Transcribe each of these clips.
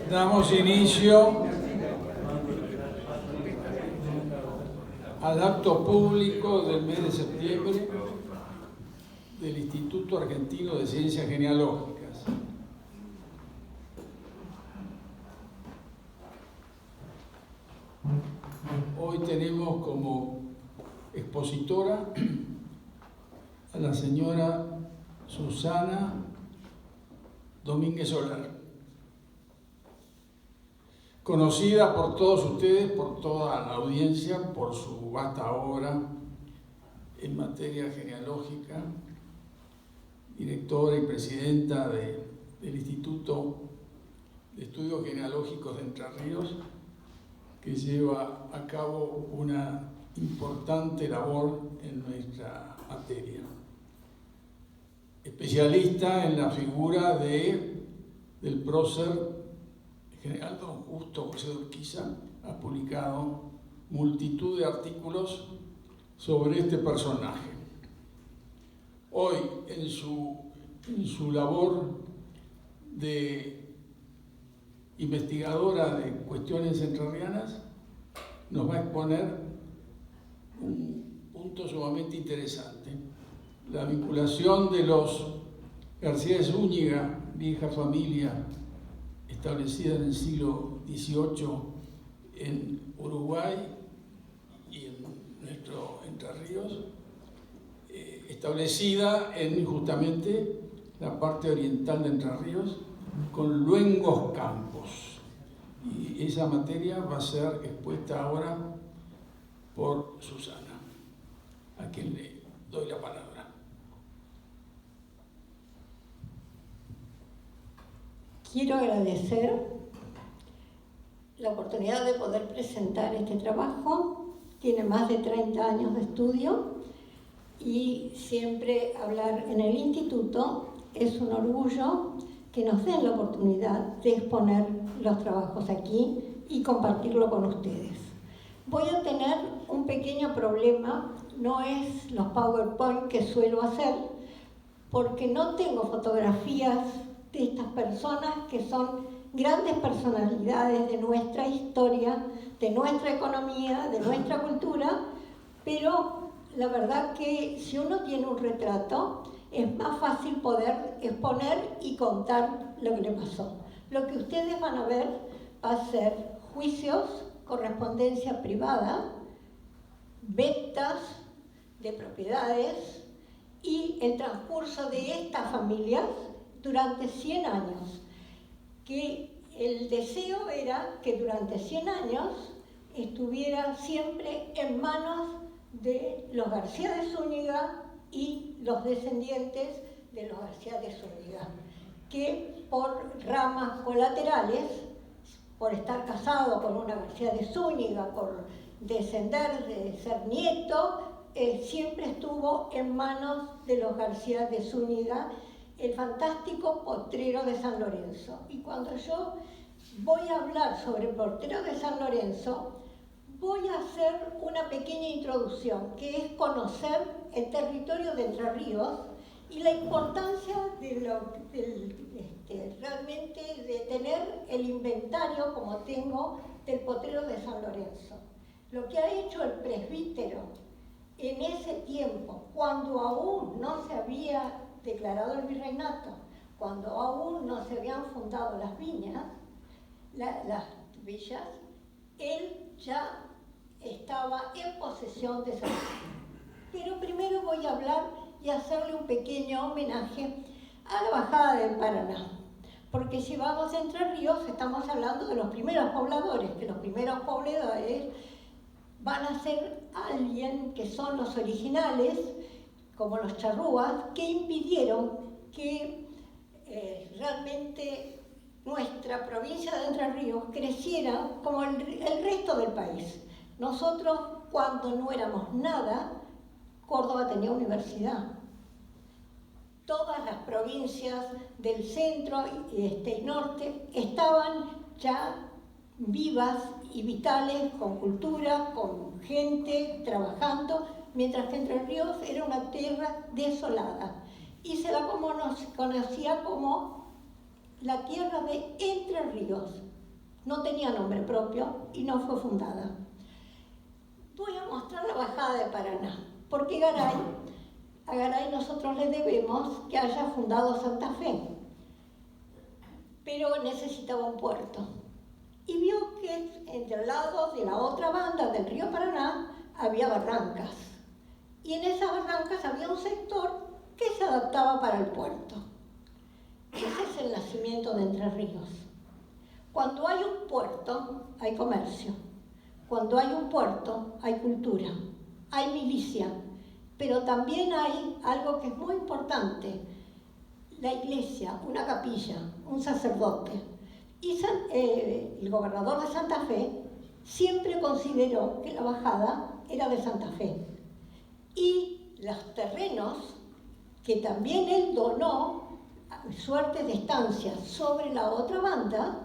Damos inicio al acto público del mes de septiembre del Instituto Argentino de Ciencias Genealógicas. Hoy tenemos como expositora a la señora Susana Domínguez Solar, conocida por todos ustedes, por toda la audiencia, por su vasta obra en materia genealógica, directora y presidenta del Instituto de Estudios Genealógicos de Entre Ríos, que lleva a cabo una importante labor en nuestra materia. Especialista en la figura del prócer general don Justo José de Urquiza, ha publicado multitud de artículos sobre este personaje. Hoy, en su labor de investigadora de cuestiones entrerrianas, nos va a exponer un punto sumamente interesante: la vinculación de los García de Zúñiga, vieja familia establecida en el siglo XVIII en Uruguay y en nuestro Entre Ríos, establecida en justamente la parte oriental de Entre Ríos, con luengos campos. Y esa materia va a ser expuesta ahora por Susana, a quien le doy la palabra. Quiero agradecer la oportunidad de poder presentar este trabajo. Tiene más de 30 años de estudio y siempre hablar en el instituto es un orgullo que nos den la oportunidad de exponer los trabajos aquí y compartirlo con ustedes. Voy a tener un pequeño problema, no es los PowerPoint que suelo hacer, porque no tengo fotografías de estas personas que son grandes personalidades de nuestra historia, de nuestra economía, de nuestra cultura, pero la verdad que si uno tiene un retrato es más fácil poder exponer y contar lo que le pasó. Lo que ustedes van a ver va a ser juicios, correspondencia privada, ventas de propiedades y el transcurso de estas familias durante 100 años, que el deseo era que durante 100 años estuviera siempre en manos de los García de Zúñiga y los descendientes de los García de Zúñiga, que por ramas colaterales, por estar casado con una García de Zúñiga, por descender de ser nieto, siempre estuvo en manos de los García de Zúñiga, el fantástico Potrero de San Lorenzo. Y cuando yo voy a hablar sobre el Potrero de San Lorenzo, voy a hacer una pequeña introducción, que es conocer el territorio de Entre Ríos y la importancia realmente de tener el inventario, como tengo, del Potrero de San Lorenzo. Lo que ha hecho el presbítero en ese tiempo, cuando aún no se había declarado el virreinato, cuando aún no se habían fundado las viñas, las villas, él ya estaba en posesión de esa tierra. Pero primero voy a hablar y hacerle un pequeño homenaje a la bajada del Paraná, porque si vamos a Entre Ríos estamos hablando de los primeros pobladores, que los primeros pobladores van a ser alguien que son los originales, como los charrúas, que impidieron que realmente nuestra provincia de Entre Ríos creciera como el resto del país. Nosotros, cuando no éramos nada, Córdoba tenía universidad. Todas las provincias del centro y norte estaban ya vivas y vitales, con cultura, con gente trabajando, mientras que Entre Ríos era una tierra desolada y se la conocía como la tierra de Entre Ríos. no tenía nombre propio y no fue fundada. Voy a mostrar la bajada de Paraná, porque a Garay nosotros le debemos que haya fundado Santa Fe, pero necesitaba un puerto. Y vio que entre el lado de la otra banda del río Paraná había barrancas. Y en esas barrancas había un sector que se adaptaba para el puerto. Ese es el nacimiento de Entre Ríos. Cuando hay un puerto, hay comercio. Cuando hay un puerto, hay cultura, hay milicia. Pero también hay algo que es muy importante: la iglesia, una capilla, un sacerdote. Y el gobernador de Santa Fe siempre consideró que la bajada era de Santa Fe. Y los terrenos que también él donó, suertes de estancias sobre la otra banda,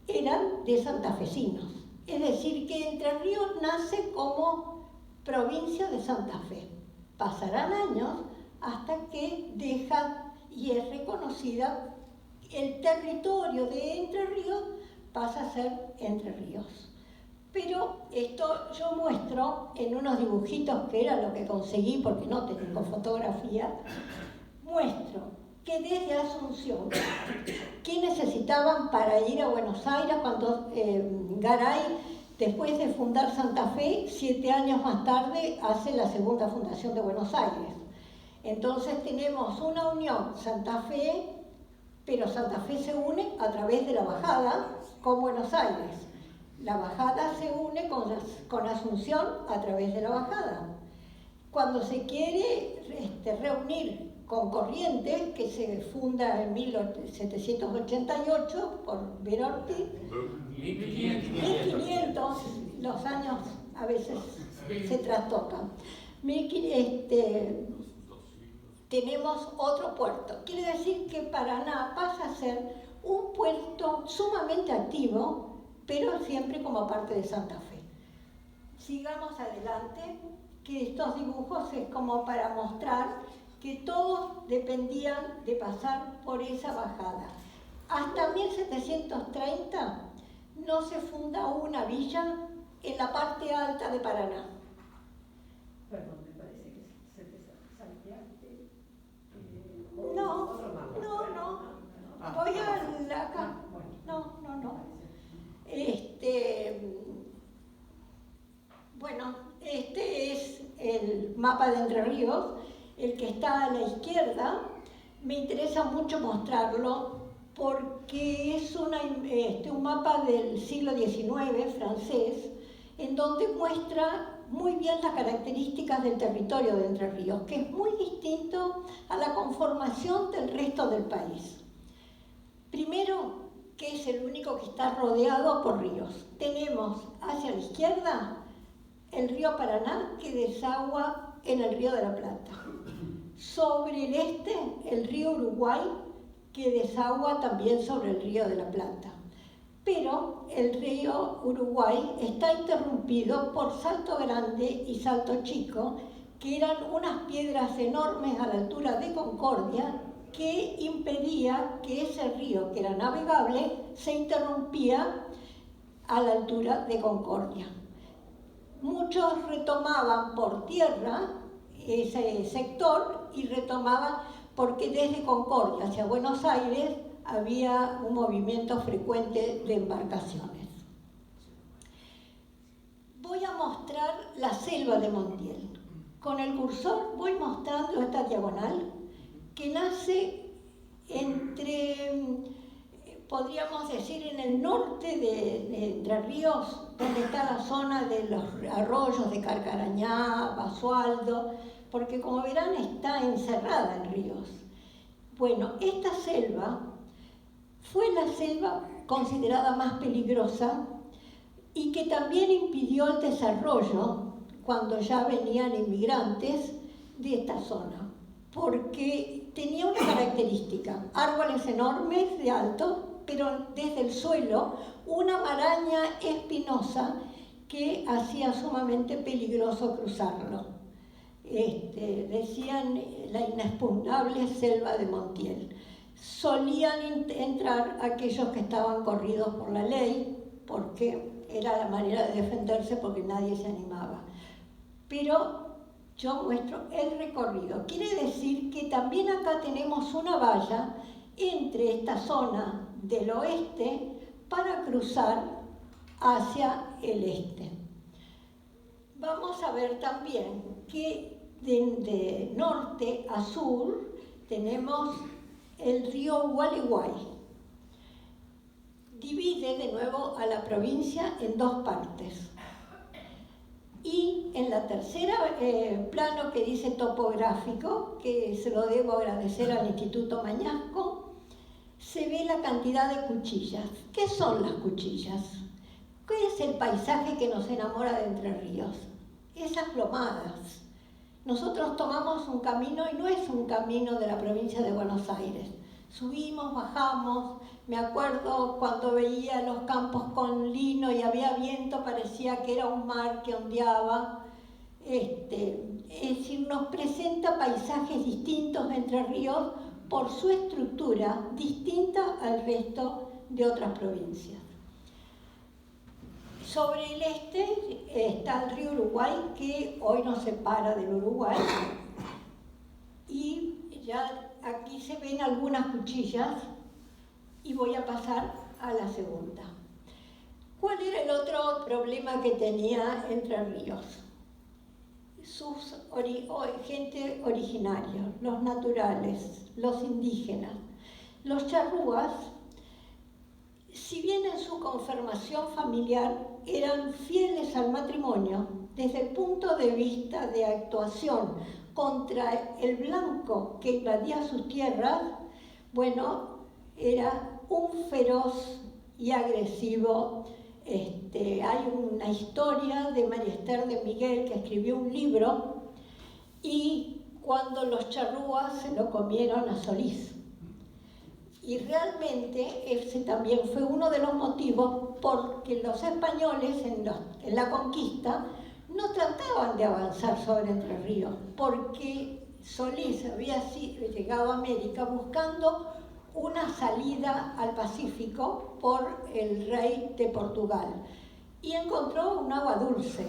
eran de santafesinos. Es decir, que Entre Ríos nace como provincia de Santa Fe. Pasarán años hasta que deja y es reconocida, el territorio de Entre Ríos pasa a ser Entre Ríos. Pero esto yo muestro en unos dibujitos, que era lo que conseguí porque no tengo fotografía, muestro que desde Asunción, ¿qué necesitaban para ir a Buenos Aires cuando Garay, después de fundar Santa Fe, 7 años más tarde hace la segunda fundación de Buenos Aires? Entonces tenemos una unión Santa Fe, pero Santa Fe se une a través de la bajada con Buenos Aires. La bajada se une con Asunción a través de la bajada. Cuando se quiere reunir con Corrientes, que se funda en 1788 por Vera Ortiz, 1500, los años a veces se trastocan. Tenemos otro puerto. Quiere decir que Paraná pasa a ser un puerto sumamente activo, pero siempre como parte de Santa Fe. Sigamos adelante, que estos dibujos es como para mostrar que todos dependían de pasar por esa bajada. Hasta 1730 no se funda una villa en la parte alta de Paraná. Perdón, me parece que se te salteaste. No. Voy a acá. No. Bueno, este es el mapa de Entre Ríos, el que está a la izquierda. Me interesa mucho mostrarlo porque es un mapa del siglo XIX francés, en donde muestra muy bien las características del territorio de Entre Ríos, que es muy distinto a la conformación del resto del país. Primero, que es el único que está rodeado por ríos. Tenemos hacia la izquierda el río Paraná, que desagua en el río de la Plata. Sobre el este, el río Uruguay, que desagua también sobre el río de la Plata. Pero el río Uruguay está interrumpido por Salto Grande y Salto Chico, que eran unas piedras enormes a la altura de Concordia, que impedía que ese río, que era navegable, se interrumpía a la altura de Concordia. Muchos retomaban por tierra ese sector y retomaban porque desde Concordia hacia Buenos Aires había un movimiento frecuente de embarcaciones. Voy a mostrar la selva de Montiel. Con el cursor voy mostrando esta diagonal que nace podríamos decir, en el norte de Entre Ríos, donde está la zona de los arroyos de Carcarañá, Basualdo, porque como verán está encerrada en ríos. Bueno, esta selva fue la selva considerada más peligrosa y que también impidió el desarrollo cuando ya venían inmigrantes de esta zona, porque tenía una característica: árboles enormes de alto, pero desde el suelo una maraña espinosa que hacía sumamente peligroso cruzarlo. Decían la inexpugnable selva de Montiel. solían entrar aquellos que estaban corridos por la ley, porque era la manera de defenderse, porque nadie se animaba. Pero yo muestro el recorrido. Quiere decir que también acá tenemos una valla entre esta zona del oeste para cruzar hacia el este. Vamos a ver también que de norte a sur tenemos el río Gualeguay. Divide de nuevo a la provincia en dos partes. Y en la tercera plano que dice topográfico, que se lo debo agradecer al Instituto Mañasco, se ve la cantidad de cuchillas. ¿Qué son las cuchillas? ¿Qué es el paisaje que nos enamora de Entre Ríos? Esas lomadas. Nosotros tomamos un camino y no es un camino de la provincia de Buenos Aires. Subimos, bajamos. Me acuerdo cuando veía los campos con lino y había viento, parecía que era un mar que ondeaba. Es decir, nos presenta paisajes distintos de Entre Ríos por su estructura distinta al resto de otras provincias. Sobre el este está el río Uruguay, que hoy nos separa del Uruguay, y ya aquí se ven algunas cuchillas, y voy a pasar a la segunda. ¿Cuál era el otro problema que tenía Entre Ríos? Sus gente originaria, los naturales, los indígenas. Los charrúas, si bien en su conformación familiar eran fieles al matrimonio, desde el punto de vista de actuación contra el blanco que invadía sus tierras, bueno, era un feroz y agresivo. Hay una historia de María Esther de Miguel, que escribió un libro, y cuando los charrúas se lo comieron a Solís. Y realmente ese también fue uno de los motivos porque los españoles en la conquista no trataban de avanzar sobre Entre Ríos, porque Solís había llegado a América buscando una salida al Pacífico por el rey de Portugal y encontró un agua dulce.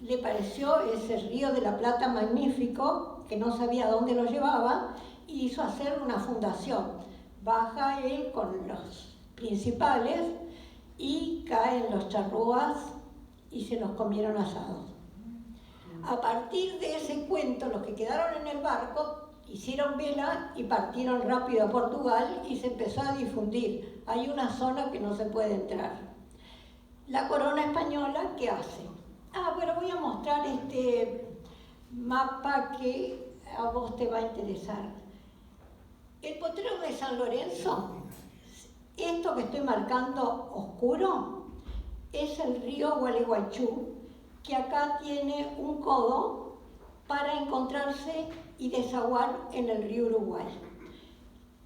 Le pareció ese río de la Plata magnífico, que no sabía dónde lo llevaba, y hizo hacer una fundación. Baja él con los principales y caen los charrúas y se los comieron asados. A partir de ese cuento, los que quedaron en el barco hicieron vela y partieron rápido a Portugal y se empezó a difundir. Hay una zona que no se puede entrar. La corona española, ¿qué hace? Bueno, voy a mostrar este mapa que a vos te va a interesar. El potrero de San Lorenzo, esto que estoy marcando oscuro, es el río Gualeguaychú, que acá tiene un codo para encontrarse y desaguar en el río Uruguay.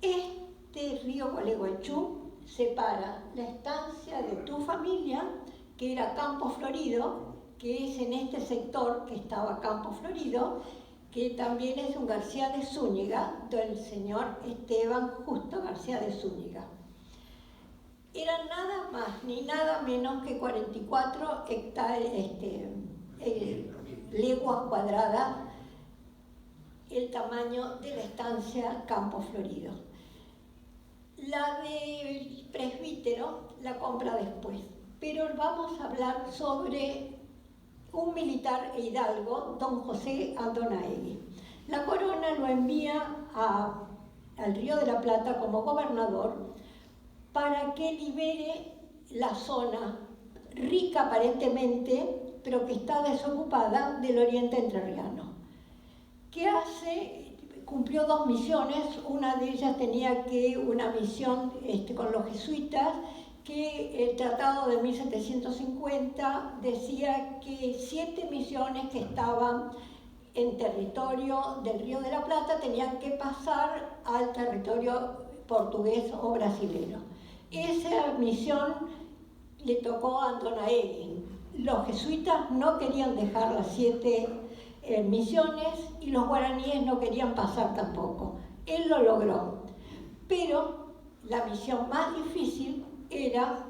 Este río Gualeguaychú separa la estancia de tu familia, que era Campo Florido, que es en este sector que estaba Campo Florido, que también es un García de Zúñiga, del señor Esteban Justo García de Zúñiga. Eran nada más ni nada menos que 44 leguas cuadradas el tamaño de la estancia Campo Florido. La de Presbítero la compra después, pero vamos a hablar sobre un militar e hidalgo, don José Andonaegui. La corona lo envía al Río de la Plata como gobernador para que libere la zona rica aparentemente, pero que está desocupada, del oriente entrerriano. ¿Qué hace? Cumplió dos misiones. Una de ellas tenía una misión con los jesuitas, que el tratado de 1750 decía que 7 misiones que estaban en territorio del Río de la Plata tenían que pasar al territorio portugués o brasilero. Esa misión le tocó a Andonaegui. Los jesuitas no querían dejar las 7 misiones y los guaraníes no querían pasar tampoco. Él lo logró. Pero la misión más difícil era,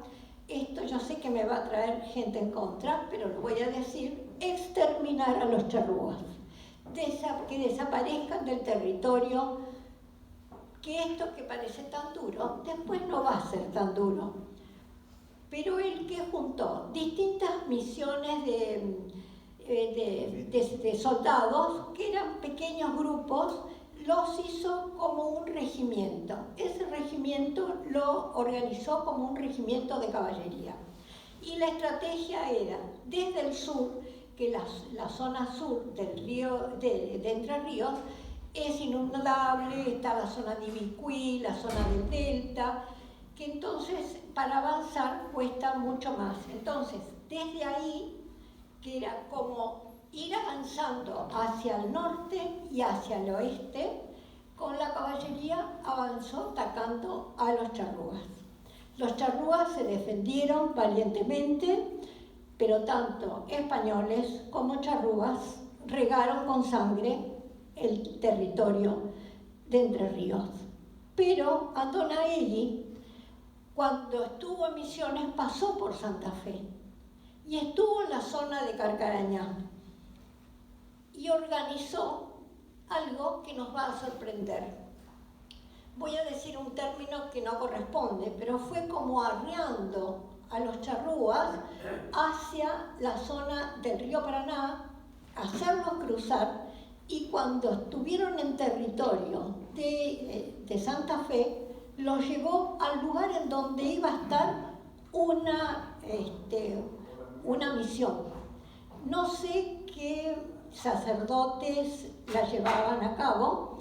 esto yo sé que me va a traer gente en contra, pero lo voy a decir, exterminar a los charrúas, que desaparezcan del territorio, que esto que parece tan duro, después no va a ser tan duro. Pero él que juntó distintas misiones de soldados, que eran pequeños grupos, los hizo como un regimiento. Ese regimiento lo organizó como un regimiento de caballería. Y la estrategia era, desde el sur, que la zona sur del río, de Entre Ríos, es inundable, está la zona de Ibicuí, la zona del Delta, que entonces para avanzar cuesta mucho más. Entonces, desde ahí, que era como ir avanzando hacia el norte y hacia el oeste, con la caballería avanzó atacando a los charrúas. Los charrúas se defendieron valientemente, pero tanto españoles como charrúas regaron con sangre el territorio de Entre Ríos. Pero Andonaegui, cuando estuvo en Misiones, pasó por Santa Fe y estuvo en la zona de Carcarañá y organizó algo que nos va a sorprender. Voy a decir un término que no corresponde, pero fue como arreando a los charrúas hacia la zona del río Paraná, hacerlos cruzar, y cuando estuvieron en territorio de Santa Fe, los llevó al lugar en donde iba a estar una misión. No sé qué sacerdotes la llevaban a cabo,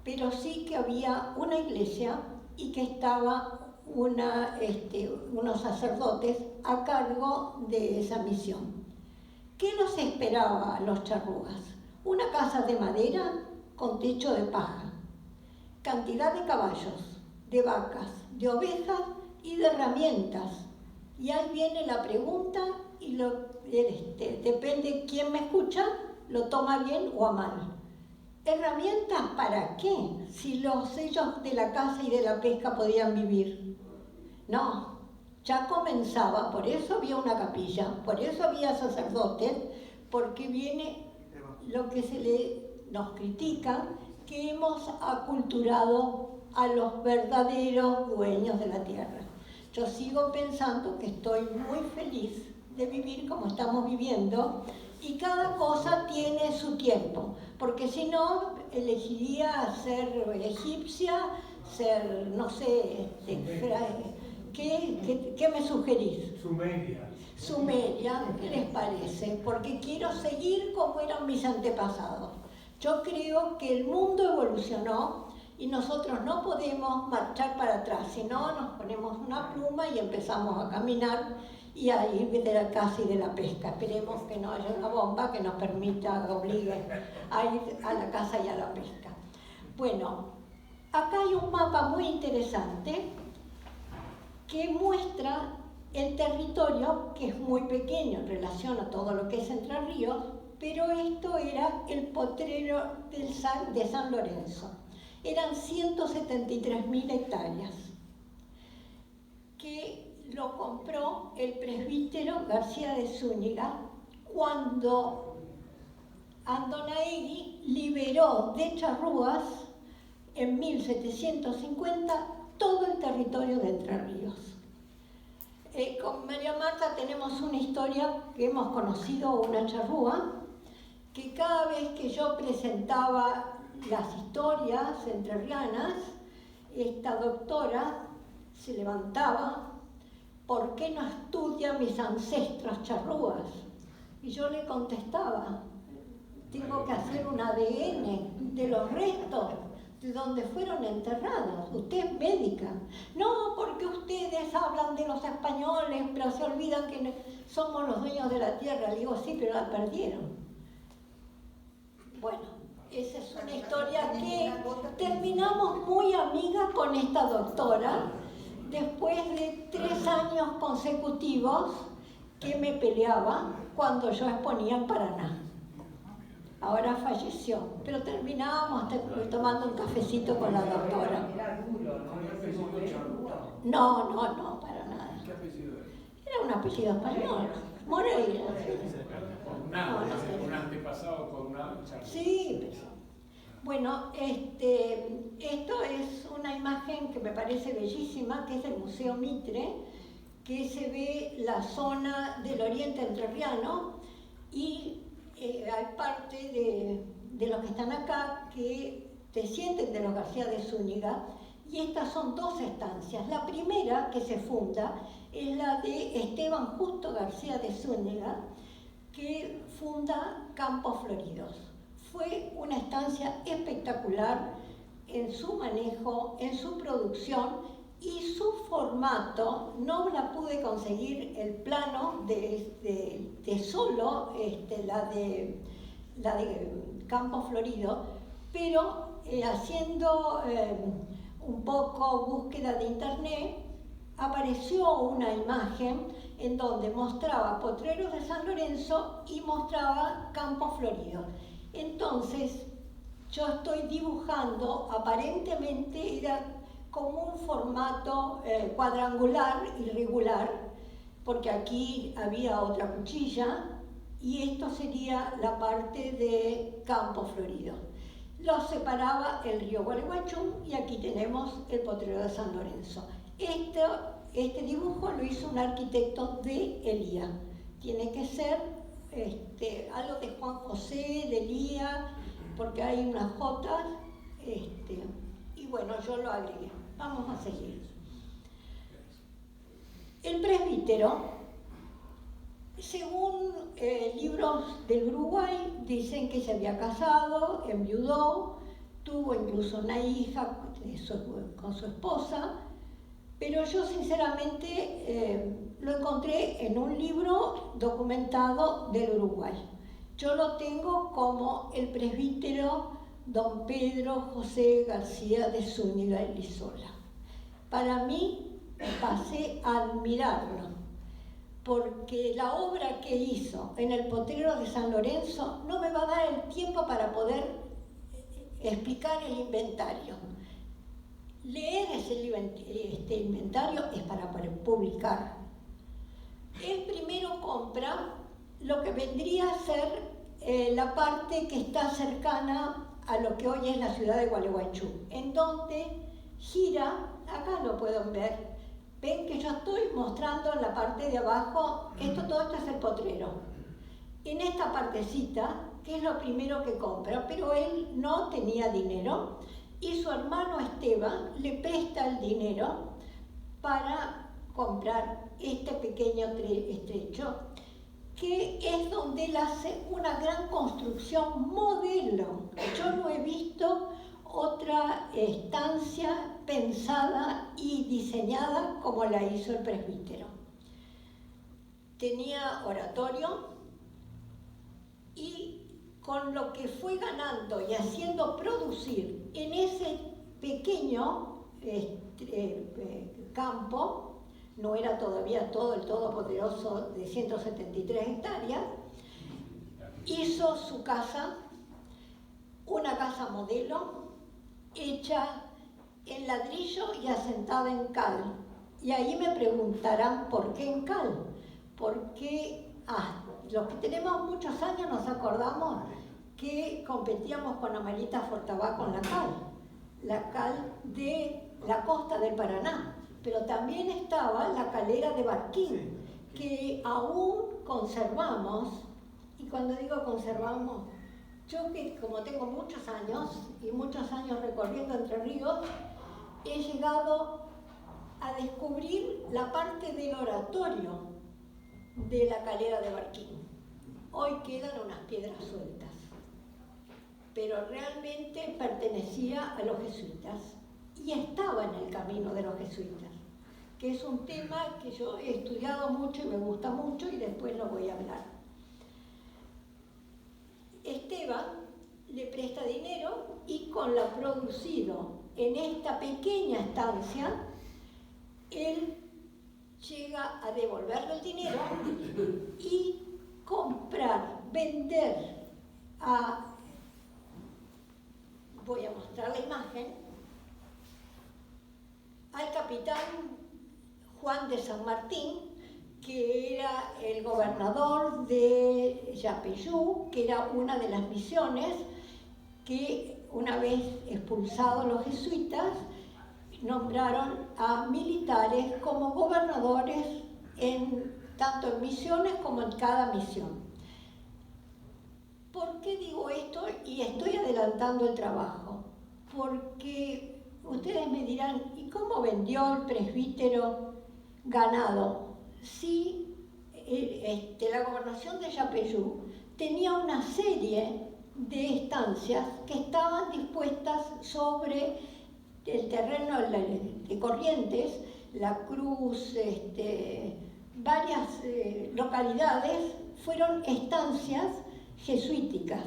pero sí que había una iglesia y que estaba unos sacerdotes a cargo de esa misión. ¿Qué los esperaba a los charrúas? Una casa de madera con techo de paja, cantidad de caballos, de vacas, de ovejas y de herramientas. Y ahí viene la pregunta y depende quién me escucha, lo toma bien o a mal. ¿Herramientas para qué? Si ellos de la caza y de la pesca podían vivir. No, ya comenzaba, por eso había una capilla, por eso había sacerdotes, porque viene lo que nos critica, que hemos aculturado a los verdaderos dueños de la tierra. Yo sigo pensando que estoy muy feliz de vivir como estamos viviendo, y cada cosa tiene su tiempo, porque si no, elegiría ser egipcia, ser, no sé, ¿qué me sugerís? Sumeria, ¿qué les parece? Porque quiero seguir como eran mis antepasados. Yo creo que el mundo evolucionó y nosotros no podemos marchar para atrás, sino nos ponemos una pluma y empezamos a caminar y a ir de la caza y de la pesca. Esperemos que no haya una bomba que nos permita, obligue a ir a la caza y a la pesca. Bueno, acá hay un mapa muy interesante que muestra el territorio, que es muy pequeño en relación a todo lo que es Entre Ríos, pero esto era el potrero de San Lorenzo. Eran 173.000 hectáreas, que lo compró el presbítero García de Zúñiga cuando Andonaegui liberó de charrúas en 1750 todo el territorio de Entre Ríos. Con María Marta tenemos una historia que hemos conocido, una charrúa, que cada vez que yo presentaba las historias entrerrianas, esta doctora se levantaba: ¿por qué no estudian mis ancestros charrúas? Y yo le contestaba: tengo que hacer un ADN de los restos de donde fueron enterrados. Usted es médica. No, porque ustedes hablan de los españoles, pero se olvidan que somos los dueños de la tierra. Le digo: sí, pero la perdieron. Bueno, esa es una historia que terminamos muy amigas con esta doctora, después de 3 años consecutivos que me peleaba cuando yo exponía en Paraná. Ahora falleció, pero terminábamos tomando un cafecito con la doctora. No, para nada. ¿Qué apellido era? Era un apellido español. Moreira. Un antepasado con una charla. Sí, pero... Bueno, esto es una imagen que me parece bellísima, que es del Museo Mitre, que se ve la zona del oriente entrerriano y hay parte de los que están acá que descienden de los García de Zúñiga, y estas son dos estancias. La primera que se funda es la de Esteban Justo García de Zúñiga, que funda Campos Floridos. Fue una estancia espectacular en su manejo, en su producción y su formato. No la pude conseguir el plano de solo la de Campos Floridos, pero haciendo un poco búsqueda de internet, apareció una imagen en donde mostraba Potreros de San Lorenzo y mostraba Campos Floridos. Entonces, yo estoy dibujando, aparentemente era como un formato cuadrangular, irregular, porque aquí había otra cuchilla, y esto sería la parte de Campos Floridos. Los separaba el río Gualeguaychú y aquí tenemos el Potrero de San Lorenzo. Este dibujo lo hizo un arquitecto de Elía. Tiene que ser algo de Juan José, de Elía, porque hay unas jotas, y bueno, yo lo agregué. Vamos a seguir. El presbítero, según libros del Uruguay, dicen que se había casado, enviudó, tuvo incluso una hija con su esposa, pero yo sinceramente lo encontré en un libro documentado del Uruguay. Yo lo tengo como el presbítero don Pedro José García de Zúñiga y Lizola. Para mí, pasé a admirarlo, porque la obra que hizo en el Potrero de San Lorenzo no me va a dar el tiempo para poder explicar el inventario. Leer este inventario es para poder publicar. Él primero compra lo que vendría a ser la parte que está cercana a lo que hoy es la ciudad de Gualeguaychú, en donde gira, acá lo pueden ver, ven que yo estoy mostrando en la parte de abajo, todo esto es el potrero. En esta partecita, que es lo primero que compra, pero él no tenía dinero, y su hermano Esteban le presta el dinero para comprar este pequeño estrecho, que es donde él hace una gran construcción modelo. Yo no he visto otra estancia pensada y diseñada como la hizo el presbítero. Tenía oratorio y con lo que fue ganando y haciendo producir en ese pequeño campo, no era todavía todo el todopoderoso de 173 hectáreas, hizo su casa, una casa modelo, hecha en ladrillo y asentada en cal. Y ahí me preguntarán, ¿por qué en cal? Porque los que tenemos muchos años nos acordamos que competíamos con Amarita Fortabá con la cal de la costa del Paraná. Pero también estaba la calera de Barquín, que aún conservamos, y cuando digo conservamos, yo que como tengo muchos años y muchos años recorriendo Entre Ríos, he llegado a descubrir la parte del oratorio de la calera de Barquín. Hoy quedan unas piedras sueltas, pero realmente pertenecía a los jesuitas y estaba en el camino de los jesuitas, que es un tema que yo he estudiado mucho y me gusta mucho y después lo voy a hablar. Esteban le presta dinero y con lo producido en esta pequeña estancia, él llega a devolverle el dinero y comprar, vender voy a mostrar la imagen, al capitán Juan de San Martín, que era el gobernador de Yapeyú, que era una de las misiones que, una vez expulsados los jesuitas, nombraron a militares como gobernadores tanto en misiones como en cada misión. ¿Por qué digo esto? Y estoy adelantando el trabajo. Porque ustedes me dirán, ¿y cómo vendió el presbítero ganado? Si la gobernación de Yapeyú tenía una serie de estancias que estaban dispuestas sobre el terreno de Corrientes, La Cruz, varias localidades fueron estancias jesuíticas,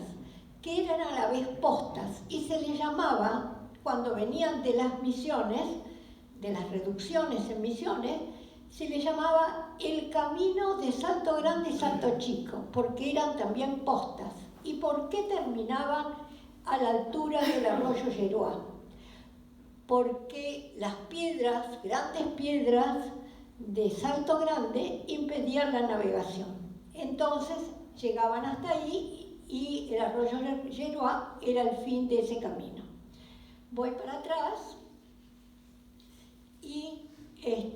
que eran a la vez postas, y se les llamaba, cuando venían de las misiones, de las reducciones en misiones, se les llamaba el camino de Salto Grande y Salto Chico, porque eran también postas. ¿Y por qué terminaban a la altura del arroyo Yeruá? Porque las piedras, grandes piedras de Salto Grande, impedían la navegación. Entonces llegaban hasta ahí y el arroyo Yeruá era el fin de ese camino. Voy para atrás y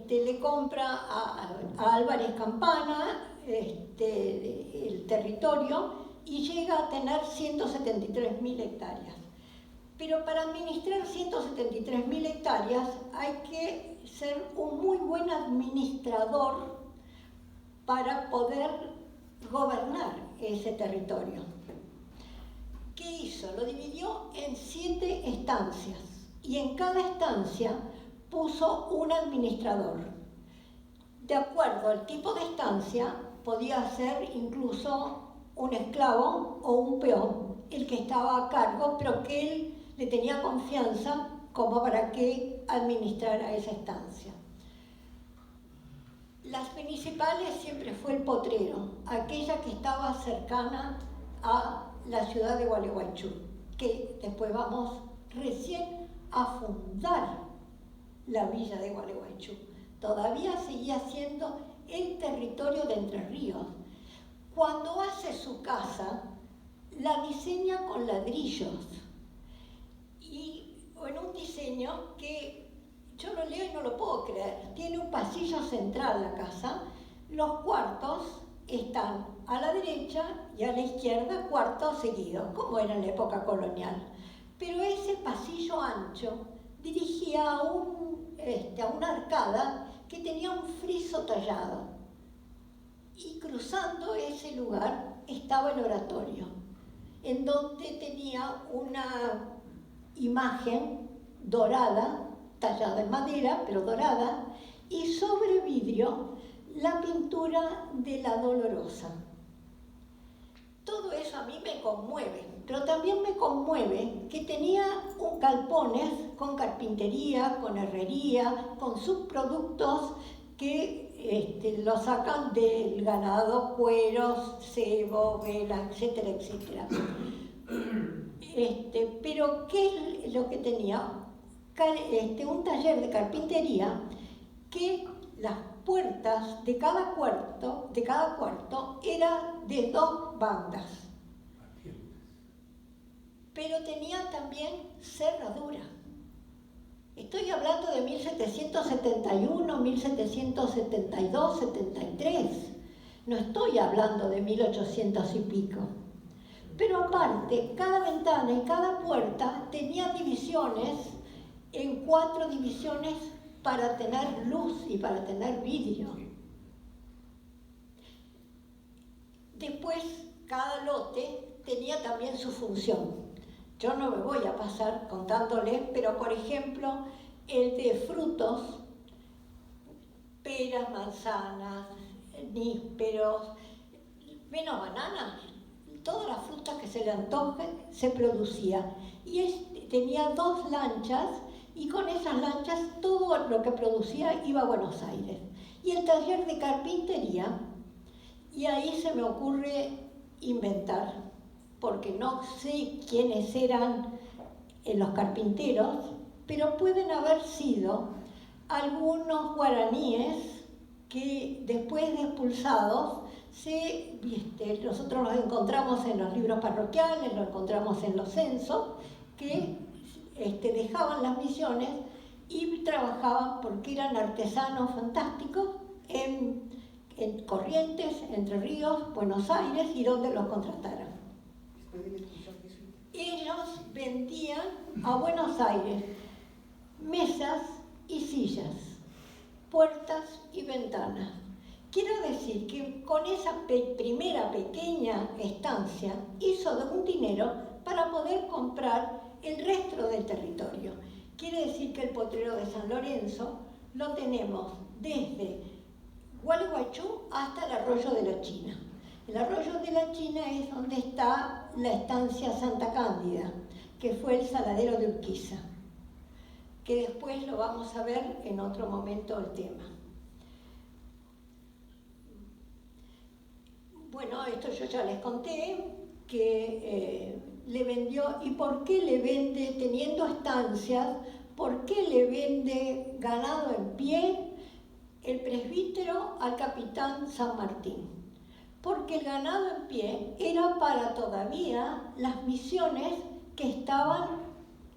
le compra a Álvarez Campana el territorio y llega a tener 173.000 hectáreas. Pero para administrar 173.000 hectáreas hay que ser un muy buen administrador para poder gobernar ese territorio. ¿Qué hizo? Lo dividió en 7 estancias y en cada estancia puso un administrador. De acuerdo al tipo de estancia, podía ser incluso un esclavo o un peón, el que estaba a cargo, pero que él le tenía confianza como para que administrara esa estancia. Las principales siempre fue el Potrero, aquella que estaba cercana a la ciudad de Gualeguaychú, que después vamos recién a fundar la villa de Gualeguaychú. Todavía seguía siendo el territorio de Entre Ríos. Cuando hace su casa, la diseña con ladrillos y en un diseño que yo lo leo y no lo puedo creer. Tiene un pasillo central la casa, los cuartos están a la derecha y a la izquierda cuartos seguidos, como era en la época colonial. Pero ese pasillo ancho dirigía a una arcada que tenía un friso tallado. Y cruzando ese lugar estaba el oratorio, en donde tenía una imagen dorada, tallada en madera, pero dorada, y sobre vidrio la pintura de la Dolorosa. Todo eso a mí me conmueve, pero también me conmueve que tenía galpones con carpintería, con herrería, con subproductos que lo sacan del ganado, cueros, cebo, vela, etcétera, etcétera. Pero ¿qué es lo que tenía? Un taller de carpintería que las puertas de cada cuarto eran de 2 bandas. Pero tenía también cerradura. Estoy hablando de 1771, 1772, 73. No estoy hablando de 1800 y pico. Pero aparte, cada ventana y cada puerta tenía divisiones, en 4 divisiones para tener luz y para tener vidrio. Después, cada lote tenía también su función. Yo no me voy a pasar contándoles, pero por ejemplo, el de frutos, peras, manzanas, nísperos, menos bananas, todas las frutas que se le antojen se producía. Y él tenía 2 lanchas y con esas lanchas todo lo que producía iba a Buenos Aires. Y el taller de carpintería, y ahí se me ocurre inventar, porque no sé quiénes eran los carpinteros, pero pueden haber sido algunos guaraníes que después de expulsados, nosotros los encontramos en los libros parroquiales, los encontramos en los censos, que dejaban las misiones y trabajaban porque eran artesanos fantásticos en Corrientes, Entre Ríos, Buenos Aires y donde los contrataran. Ellos vendían a Buenos Aires mesas y sillas, puertas y ventanas. Quiero decir que con esa primera pequeña estancia hizo de un dinero para poder comprar el resto del territorio. Quiere decir que el potrero de San Lorenzo lo tenemos desde Gualeguaychú hasta el Arroyo de la China. El Arroyo de la China es donde está la estancia Santa Cándida, que fue el saladero de Urquiza, que después lo vamos a ver en otro momento el tema. Bueno, esto yo ya les conté, que le vendió, ¿y por qué le vende, teniendo estancias, por qué le vende ganado en pie el presbítero al capitán San Martín? Porque el ganado en pie era para todavía las misiones que estaban,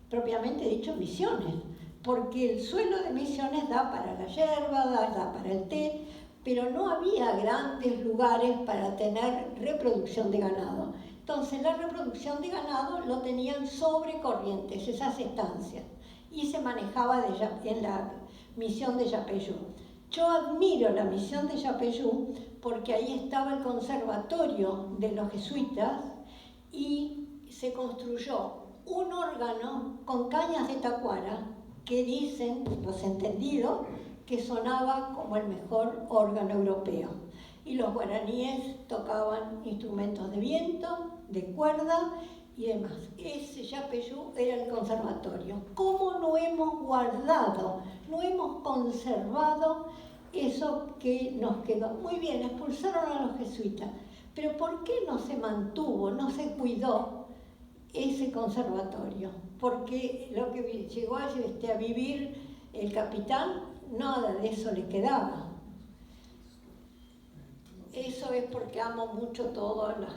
propiamente dicho, misiones, porque el suelo de misiones da para la yerba, da para el té, pero no había grandes lugares para tener reproducción de ganado. Entonces la reproducción de ganado lo tenían sobre Corrientes, esas estancias, y se manejaba en la misión de Yapeyú. Yo admiro la misión de Yapeyú porque ahí estaba el conservatorio de los jesuitas y se construyó un órgano con cañas de tacuara que dicen los entendidos que sonaba como el mejor órgano europeo. Y los guaraníes tocaban instrumentos de viento, de cuerda y demás. Ese Yapeyú era el conservatorio. ¿Cómo no hemos guardado, no hemos conservado eso que nos quedó? Muy bien, expulsaron a los jesuitas, pero ¿por qué no se mantuvo, no se cuidó ese conservatorio? Porque lo que llegó a vivir el capitán, nada de eso le quedaba. Eso es porque amo mucho todas las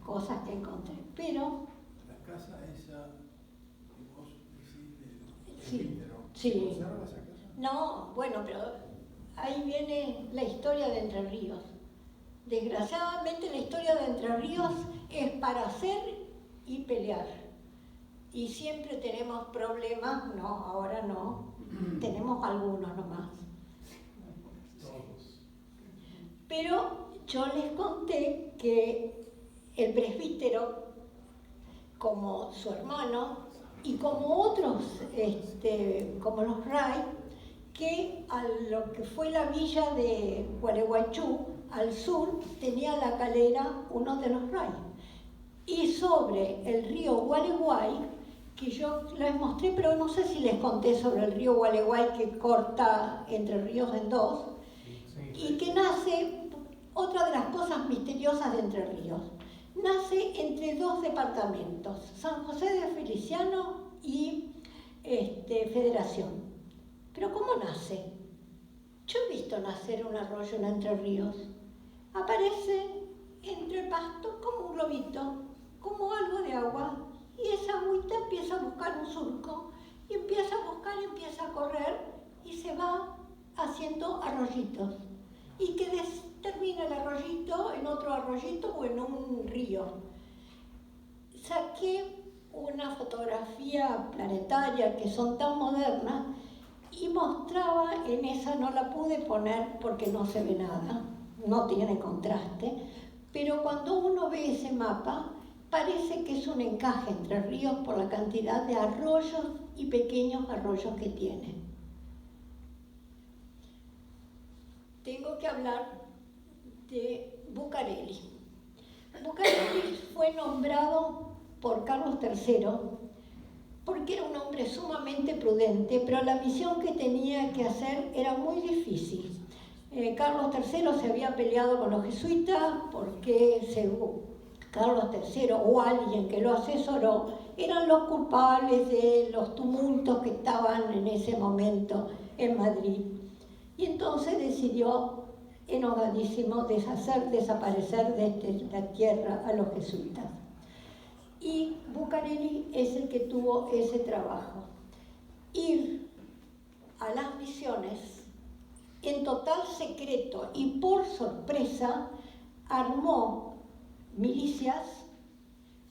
cosas que encontré. Pero la casa esa que vos decís del sí, presbítero, sí. ¿conserva esa casa? No, bueno, pero ahí viene la historia de Entre Ríos. Desgraciadamente la historia de Entre Ríos es para hacer y pelear. Y siempre tenemos problemas, no, ahora no, tenemos algunos nomás. Pero yo les conté que el presbítero, como su hermano, y como otros, como los Ray, que a lo que fue la villa de Gualeguaychú, al sur, tenía la calera uno de los Ray. Y sobre el río Gualeguay, que yo les mostré, pero no sé si les conté sobre el río Gualeguay que corta Entre Ríos en dos, y que nace, otra de las cosas misteriosas de Entre Ríos, nace entre dos departamentos, San José de Feliciano y Federación. ¿Pero cómo nace? Yo he visto nacer un arroyo en Entre Ríos. Aparece entre el pasto como un globito, como algo de agua, y esa agüita empieza a buscar un surco, y empieza a buscar, empieza a correr, y se va haciendo arroyitos. Y que termina el arroyito en otro arroyito o en un río. Saqué una fotografía planetaria que son tan modernas y mostraba en esa, no la pude poner porque no se ve nada, no tiene contraste, pero cuando uno ve ese mapa parece que es un encaje Entre Ríos por la cantidad de arroyos y pequeños arroyos que tiene. Tengo que hablar de Bucareli. Bucareli fue nombrado por Carlos III porque era un hombre sumamente prudente, pero la misión que tenía que hacer era muy difícil. Carlos III se había peleado con los jesuitas porque Carlos III o alguien que lo asesoró eran los culpables de los tumultos que estaban en ese momento en Madrid. Y entonces decidió, enojadísimo, desaparecer de la tierra a los jesuitas. Y Bucareli es el que tuvo ese trabajo. Ir a las misiones en total secreto y por sorpresa, armó milicias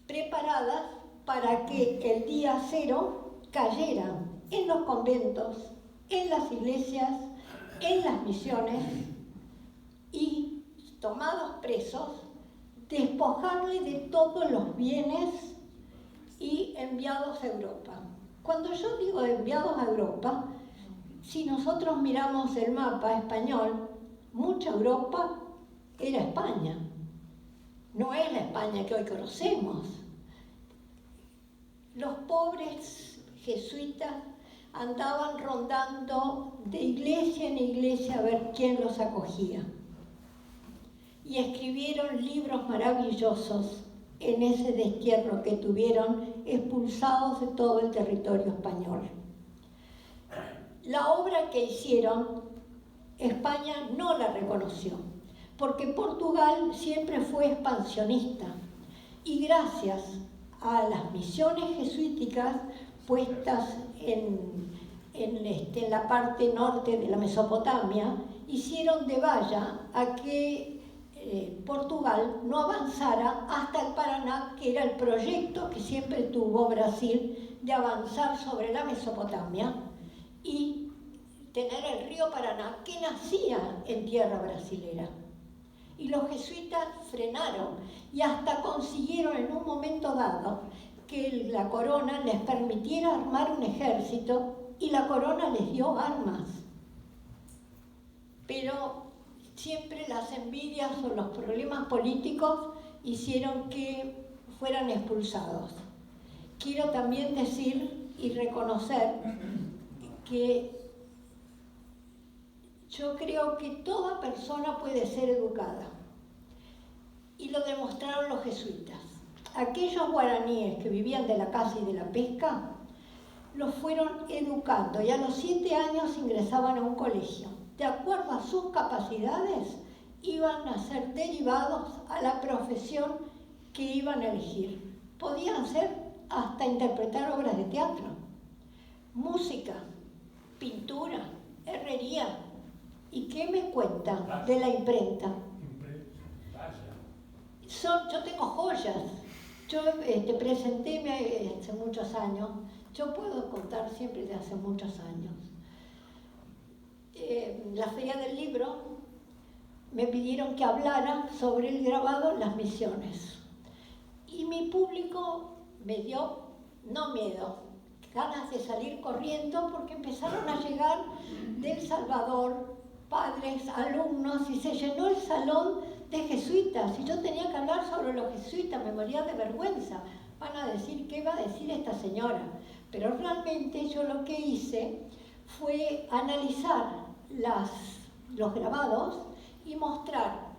preparadas para que el día cero cayeran en los conventos, en las iglesias, en las misiones y, tomados presos, despojarle de todos los bienes y enviados a Europa. Cuando yo digo enviados a Europa, si nosotros miramos el mapa español, mucha Europa era España. No es la España que hoy conocemos. Los pobres jesuitas andaban rondando de iglesia en iglesia a ver quién los acogía. Y escribieron libros maravillosos en ese destierro que tuvieron, expulsados de todo el territorio español. La obra que hicieron, España no la reconoció, porque Portugal siempre fue expansionista y gracias a las misiones jesuíticas puestas en la parte norte de la Mesopotamia, hicieron de valla a que Portugal no avanzara hasta el Paraná, que era el proyecto que siempre tuvo Brasil de avanzar sobre la Mesopotamia y tener el río Paraná que nacía en tierra brasilera. Y los jesuitas frenaron y hasta consiguieron en un momento dado que la corona les permitiera armar un ejército y la corona les dio armas. Pero siempre las envidias o los problemas políticos hicieron que fueran expulsados. Quiero también decir y reconocer que yo creo que toda persona puede ser educada, y lo demostraron los jesuitas. Aquellos guaraníes que vivían de la caza y de la pesca, los fueron educando y a los 7 años ingresaban a un colegio. De acuerdo a sus capacidades, iban a ser derivados a la profesión que iban a elegir. Podían ser hasta interpretar obras de teatro, música, pintura, herrería. ¿Y qué me cuentan de la imprenta? Yo tengo joyas. Yo presenté hace muchos años. Yo puedo contar siempre de hace muchos años. La Feria del Libro me pidieron que hablara sobre el grabado Las Misiones. Y mi público me dio, no miedo, ganas de salir corriendo, porque empezaron a llegar de El Salvador padres, alumnos, y se llenó el salón de jesuitas. Y yo tenía que hablar sobre los jesuitas, me moría de vergüenza. Van a decir, ¿qué va a decir esta señora? Pero realmente yo lo que hice fue analizar los grabados y mostrar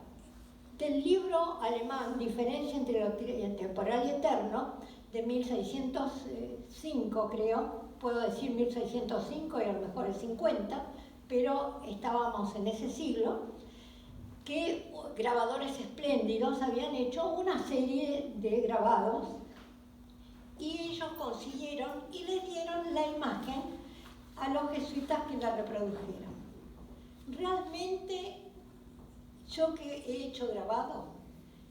del libro alemán Diferencia entre lo temporal y eterno, de 1605 creo, puedo decir 1605 y a lo mejor el 50, pero estábamos en ese siglo, que grabadores espléndidos habían hecho una serie de grabados y ellos consiguieron y le dieron la imagen a los jesuitas que la reprodujeron. Realmente, yo que he hecho grabado,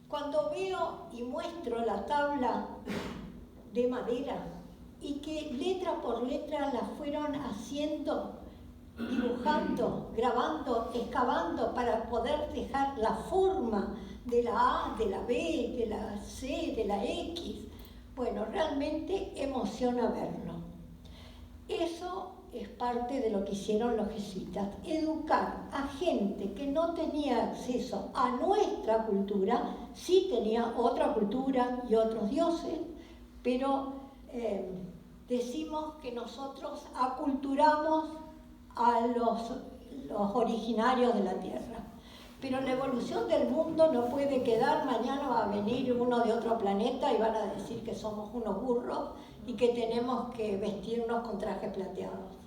cuando veo y muestro la tabla de madera y que letra por letra la fueron haciendo, dibujando, grabando, excavando para poder dejar la forma de la A, de la B, de la C, de la X, bueno, realmente emociona verlo. Eso es parte de lo que hicieron los jesuitas, educar a gente que no tenía acceso a nuestra cultura, sí tenía otra cultura y otros dioses, pero decimos que nosotros aculturamos a los originarios de la tierra. Pero la evolución del mundo no puede quedar, mañana va a venir uno de otro planeta y van a decir que somos unos burros y que tenemos que vestirnos con trajes plateados.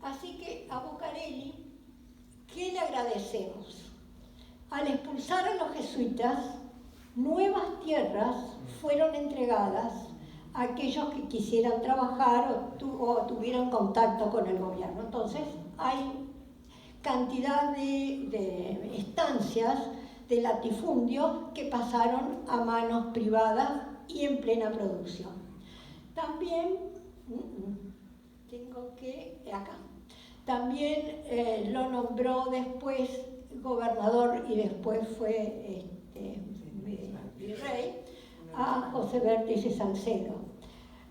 Así que a Bucareli, ¿qué le agradecemos? Al expulsar a los jesuitas, nuevas tierras fueron entregadas a aquellos que quisieran trabajar o tuvieran contacto con el gobierno. Entonces, hay cantidad de estancias de latifundios que pasaron a manos privadas y en plena producción. También, también lo nombró después gobernador y después fue virrey a José Vértiz y Salcedo.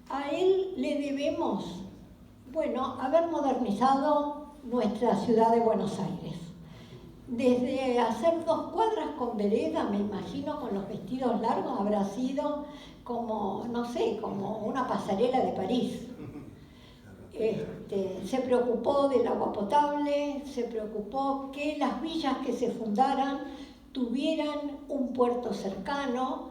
A él le debemos, bueno, haber modernizado nuestra ciudad de Buenos Aires. Desde hacer 2 cuadras con vereda, me imagino, con los vestidos largos, habrá sido como, no sé, como una pasarela de París. Se preocupó del agua potable, se preocupó que las villas que se fundaran tuvieran un puerto cercano,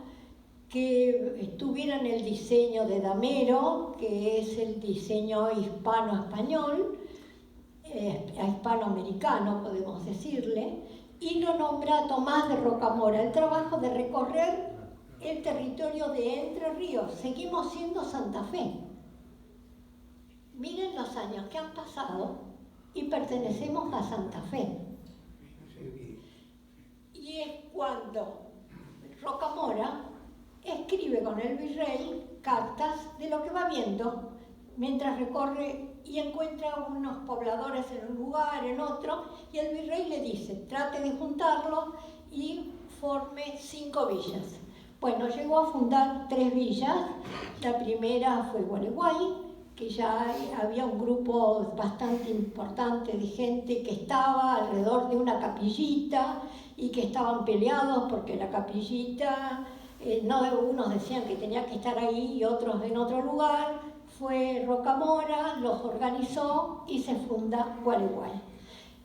que tuvieran el diseño de Damero, que es el diseño hispano-español, hispanoamericano, podemos decirle, y lo nombra Tomás de Rocamora, el trabajo de recorrer el territorio de Entre Ríos. Seguimos siendo Santa Fe. Miren los años que han pasado y pertenecemos a Santa Fe. Y es cuando Rocamora escribe con el virrey cartas de lo que va viendo mientras recorre y encuentra unos pobladores en un lugar, en otro, y el virrey le dice, trate de juntarlos y forme 5 villas. Bueno, llegó a fundar 3 villas. La primera fue Gualeguay, que ya había un grupo bastante importante de gente que estaba alrededor de una capillita y que estaban peleados porque la capillita, unos decían que tenía que estar ahí y otros en otro lugar. Fue Rocamora, los organizó y se funda Gualeguay.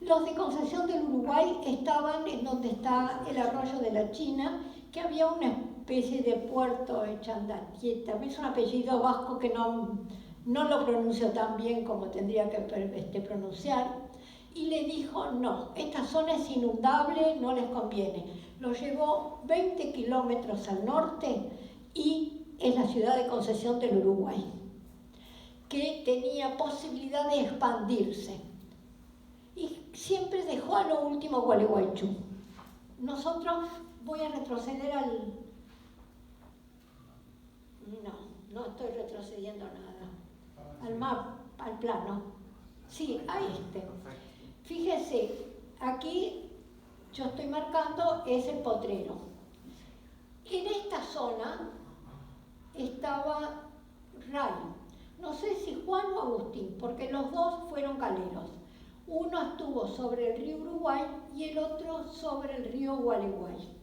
Los de Concepción del Uruguay estaban en donde está el arroyo de la China, que había una especie de puerto en Chandaquieta. Es un apellido vasco que no lo pronuncio tan bien como tendría que pronunciar. Y le dijo, no, esta zona es inundable, no les conviene. Lo llevó 20 kilómetros al norte y es la ciudad de Concepción del Uruguay, que tenía posibilidad de expandirse. Y siempre dejó a lo último Gualeguaychú. Nosotros, voy a retroceder no estoy retrocediendo nada. Al mapa, al plano. Sí, a este. Fíjese, aquí yo estoy marcando, es el potrero. En esta zona estaba Ray. No sé si Juan o Agustín, porque los dos fueron caleros. Uno estuvo sobre el río Uruguay y el otro sobre el río Gualeguay.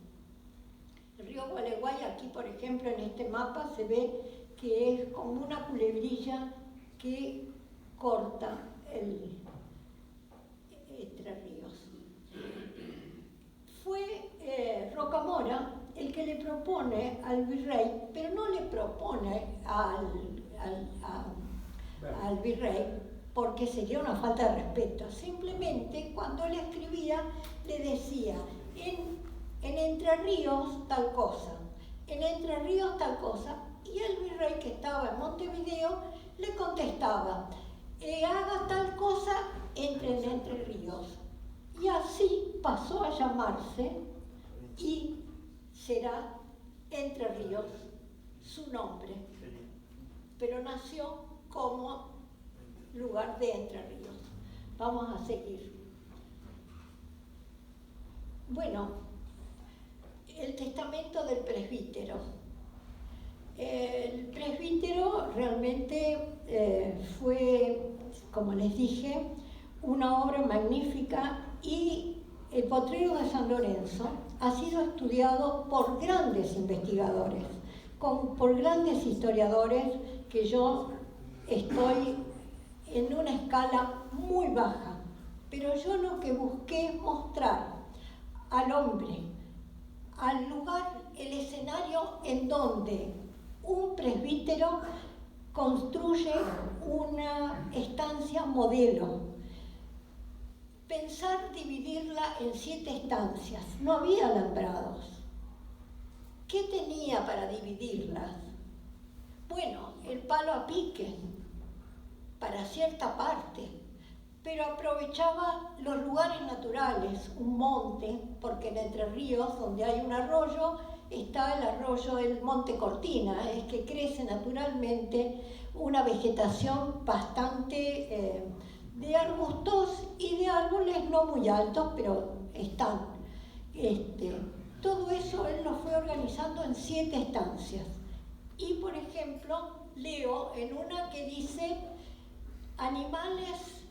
El río Gualeguay, aquí por ejemplo en este mapa se ve que es como una culebrilla que corta el Entre Ríos. Fue Rocamora el que le propone al virrey, pero no le propone al virrey porque sería una falta de respeto. Simplemente cuando él escribía le decía en Entre Ríos tal cosa, en Entre Ríos tal cosa, y el virrey que estaba en Montevideo le contestaba, haga tal cosa en Entre Ríos. Y así pasó a llamarse y será Entre Ríos su nombre, pero nació como lugar de Entre Ríos. Vamos a seguir. Bueno, el testamento del presbítero. El presbítero realmente fue, como les dije, una obra magnífica, y el potrero de San Lorenzo ha sido estudiado por grandes investigadores, por grandes historiadores, que yo estoy en una escala muy baja, pero yo lo que busqué es mostrar al hombre, al lugar, el escenario en donde un presbítero construye una estancia modelo, pensar dividirla en 7 estancias. No había alambrados. ¿Qué tenía para dividirlas? Bueno, el palo a pique para cierta parte, pero aprovechaba los lugares naturales, un monte, porque en Entre Ríos, donde hay un arroyo, está el arroyo del Monte Cortina, es que crece naturalmente una vegetación bastante de arbustos y de árboles no muy altos, pero están. Todo eso él lo fue organizando en 7 estancias. Y, por ejemplo, leo en una que dice animales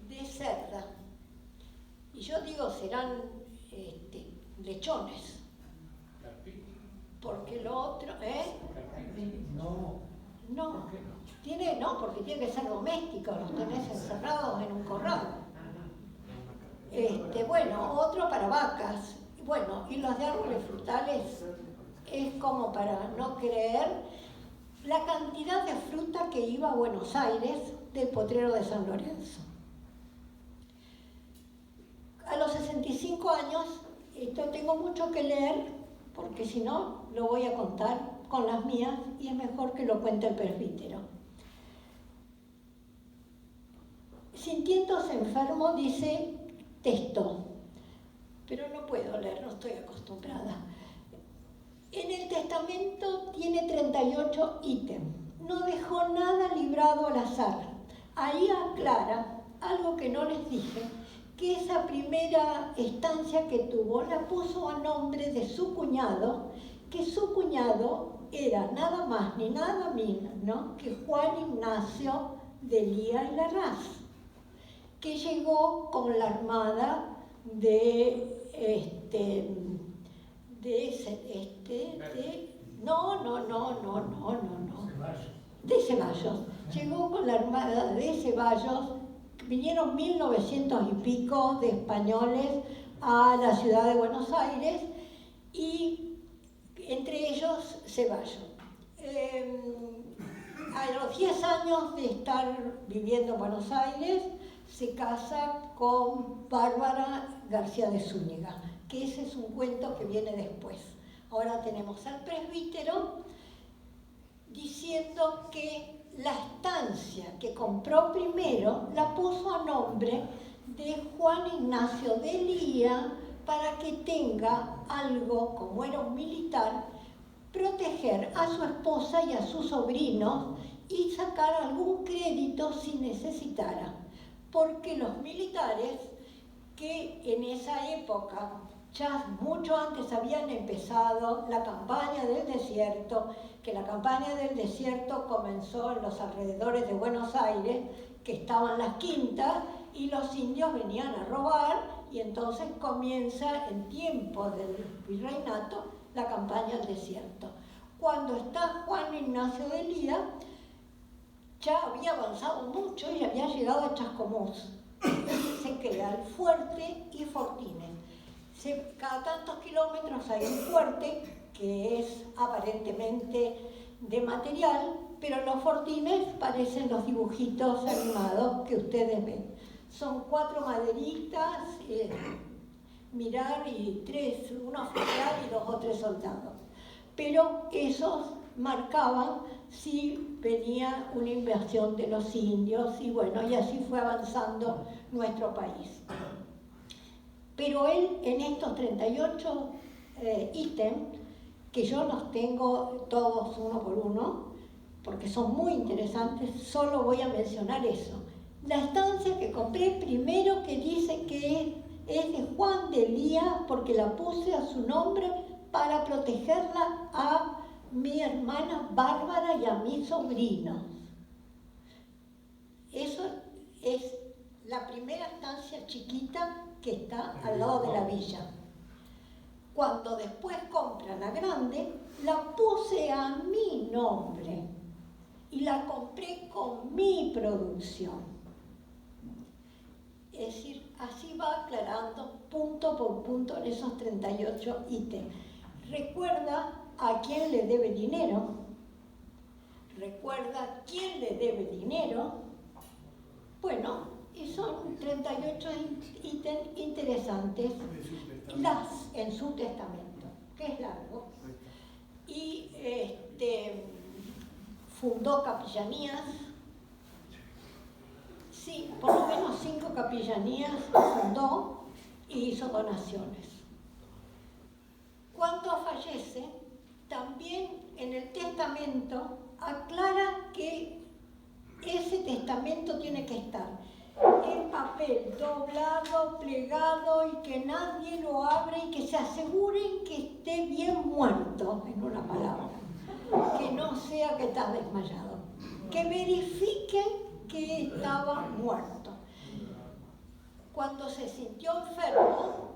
de cerda. Y yo digo, serán lechones. Porque lo otro, No, porque tiene que ser doméstico, los tenés encerrados en un corral. Otro para vacas. Bueno, y los de árboles frutales es como para no creer la cantidad de fruta que iba a Buenos Aires del potrero de San Lorenzo. A los 65 años, tengo mucho que leer, porque si no, lo voy a contar con las mías y es mejor que lo cuente el presbítero. Sintiéndose enfermo, dice texto, pero no puedo leer, no estoy acostumbrada. En el testamento tiene 38 ítems, no dejó nada librado al azar. Ahí aclara algo que no les dije, que esa primera estancia que tuvo la puso a nombre de su cuñado, que su cuñado era nada más ni nada menos que Juan Ignacio de Lía y Larraz, que llegó con la armada de Ceballos. Llegó con la armada de Ceballos, vinieron 1900 y pico de españoles a la ciudad de Buenos Aires y entre ellos Ceballos. A los 10 años de estar viviendo en Buenos Aires, se casa con Bárbara García de Zúñiga, que ese es un cuento que viene después. Ahora tenemos al presbítero diciendo que la estancia que compró primero la puso a nombre de Juan Ignacio de Lía para que tenga algo, como era un militar, proteger a su esposa y a sus sobrinos y sacar algún crédito si necesitara. Porque los militares, que en esa época, ya mucho antes habían empezado la campaña del desierto, que la campaña del desierto comenzó en los alrededores de Buenos Aires, que estaban las quintas, y los indios venían a robar, y entonces comienza en tiempo del virreinato la campaña del desierto. Cuando está Juan Ignacio de Lía, ya había avanzado mucho y había llegado a Chascomús. Se crea el fuerte y fortines. Cada tantos kilómetros hay un fuerte que es aparentemente de material, pero los fortines parecen los dibujitos animados que ustedes ven. Son 4 maderitas, mirar y 3, un oficial y 2 o 3 soldados. Pero esos marcaban si venía una invasión de los indios y bueno, y así fue avanzando nuestro país. Pero él en estos 38 ítems, que yo los tengo todos uno por uno, porque son muy interesantes, solo voy a mencionar eso. La estancia que compré primero, que dice que es de Juan de Lía, porque la puse a su nombre para protegerla a mi hermana Bárbara y a mis sobrinos. Eso es la primera estancia chiquita que está al lado de la villa. Cuando después compra la grande, la puse a mi nombre y la compré con mi producción. Es decir, así va aclarando punto por punto en esos 38 ítems. Recuerda a quién le debe dinero, recuerda quién le debe dinero. Bueno, Y son 38 ítems interesantes en su testamento, que es largo. Y fundó capillanías, sí, por lo menos 5 capillanías fundó y hizo donaciones. Cuando fallece, también en el testamento aclara que ese testamento tiene que estar en papel, doblado, plegado, y que nadie lo abra y que se aseguren que esté bien muerto, en una palabra. Que no sea que está desmayado. Que verifiquen que estaba muerto. Cuando se sintió enfermo,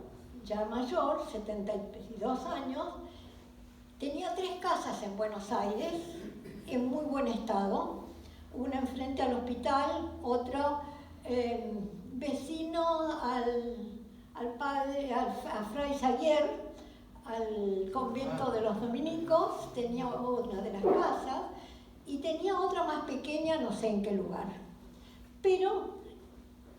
ya mayor, 72 años, tenía 3 casas en Buenos Aires, en muy buen estado. Una enfrente al hospital, otra vecino a Fray Saguier, al convento de los dominicos, tenía una de las casas, y tenía otra más pequeña, no sé en qué lugar. Pero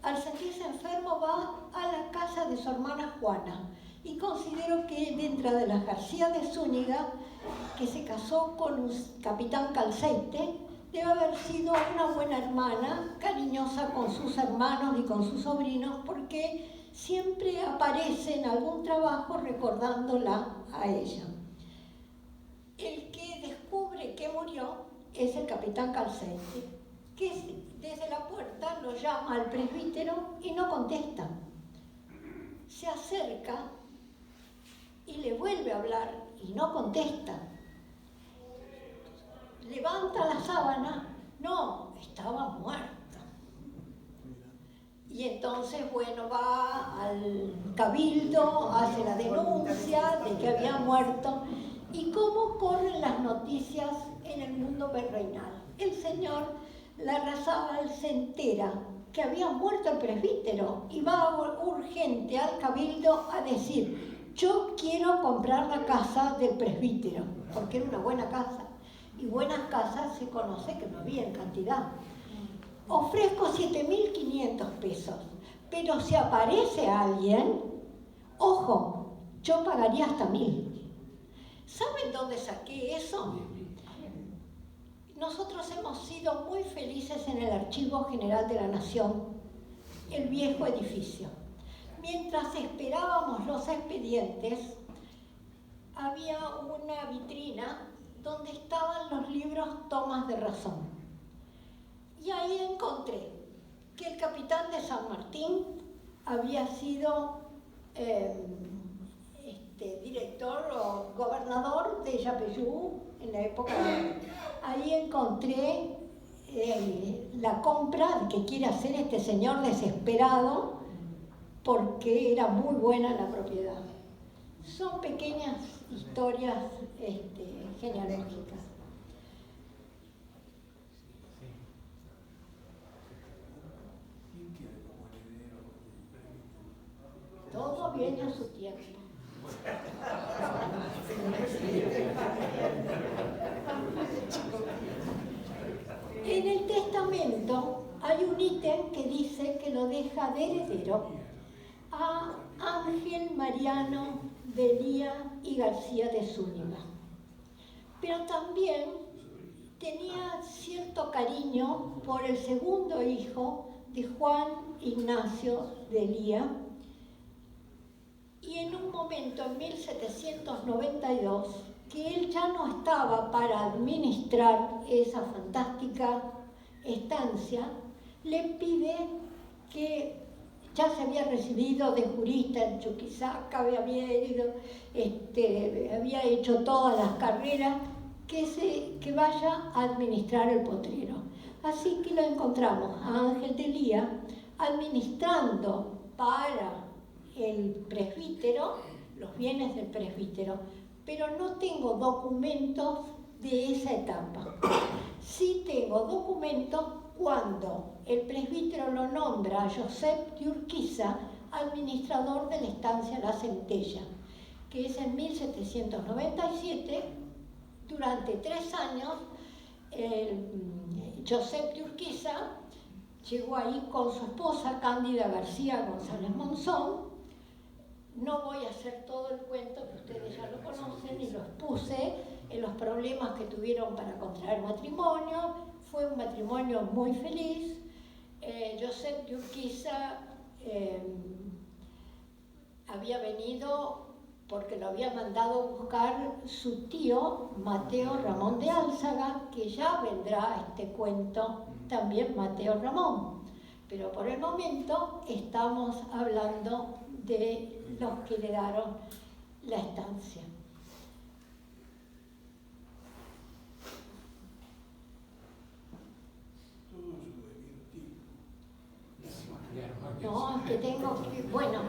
al sentirse enfermo va a la casa de su hermana Juana, y considero que dentro de las García de Zúñiga, que se casó con un capitán Calceite, debe haber sido una buena hermana, cariñosa con sus hermanos y con sus sobrinos, porque siempre aparece en algún trabajo recordándola a ella. El que descubre que murió es el capitán Calceite, que desde la puerta lo llama al presbítero y no contesta. Se acerca y le vuelve a hablar y no contesta. Levanta la sábana, no, estaba muerta. Y entonces, bueno, va al cabildo, hace la denuncia de que había muerto. ¿Y cómo corren las noticias en el mundo virreinal? El señor Larrazábal se entera que había muerto el presbítero y va urgente al cabildo a decir: yo quiero comprar la casa del presbítero, porque era una buena casa. Y buenas casas se conoce que no había en cantidad. Ofrezco 7.500 pesos, pero si aparece alguien, ojo, yo pagaría hasta 1.000. ¿Saben dónde saqué eso? Nosotros hemos sido muy felices en el Archivo General de la Nación, el viejo edificio. Mientras esperábamos los expedientes, había una vitrina donde estaban los libros Tomas de Razón. Y ahí encontré que el capitán de San Martín había sido director o gobernador de Yapeyú en la época de... Ahí encontré la compra que quiere hacer este señor desesperado porque era muy buena la propiedad. Son pequeñas historias genealógicas. Todo viene a su tiempo. En el testamento hay un ítem que dice que lo deja de heredero a Ángel Mariano de Elía y García de Zúñiga. Pero también tenía cierto cariño por el segundo hijo de Juan Ignacio de Elía, y en un momento, en 1792, que él ya no estaba para administrar esa fantástica estancia, le pide que ya se había recibido de jurista en Chuquisaca, había hecho todas las carreras, que vaya a administrar el potrero. Así que lo encontramos a Ángel de Elía administrando para el presbítero, los bienes del presbítero, pero no tengo documentos de esa etapa. Sí tengo documentos cuando el presbítero lo nombra a Josep de Urquiza administrador de la estancia La Centella, que es en 1797, durante 3 años, Josep de Urquiza llegó ahí con su esposa Cándida García González Monzón. No voy a hacer todo el cuento, que ustedes ya lo conocen, y lo expuse en los problemas que tuvieron para contraer matrimonio. Fue un matrimonio muy feliz. Josep de Urquiza había venido porque lo había mandado buscar su tío Mateo Ramón de Álzaga, que ya vendrá a este cuento también Mateo Ramón. Pero por el momento estamos hablando de los que heredaron la estancia. No, que tengo que... Bueno,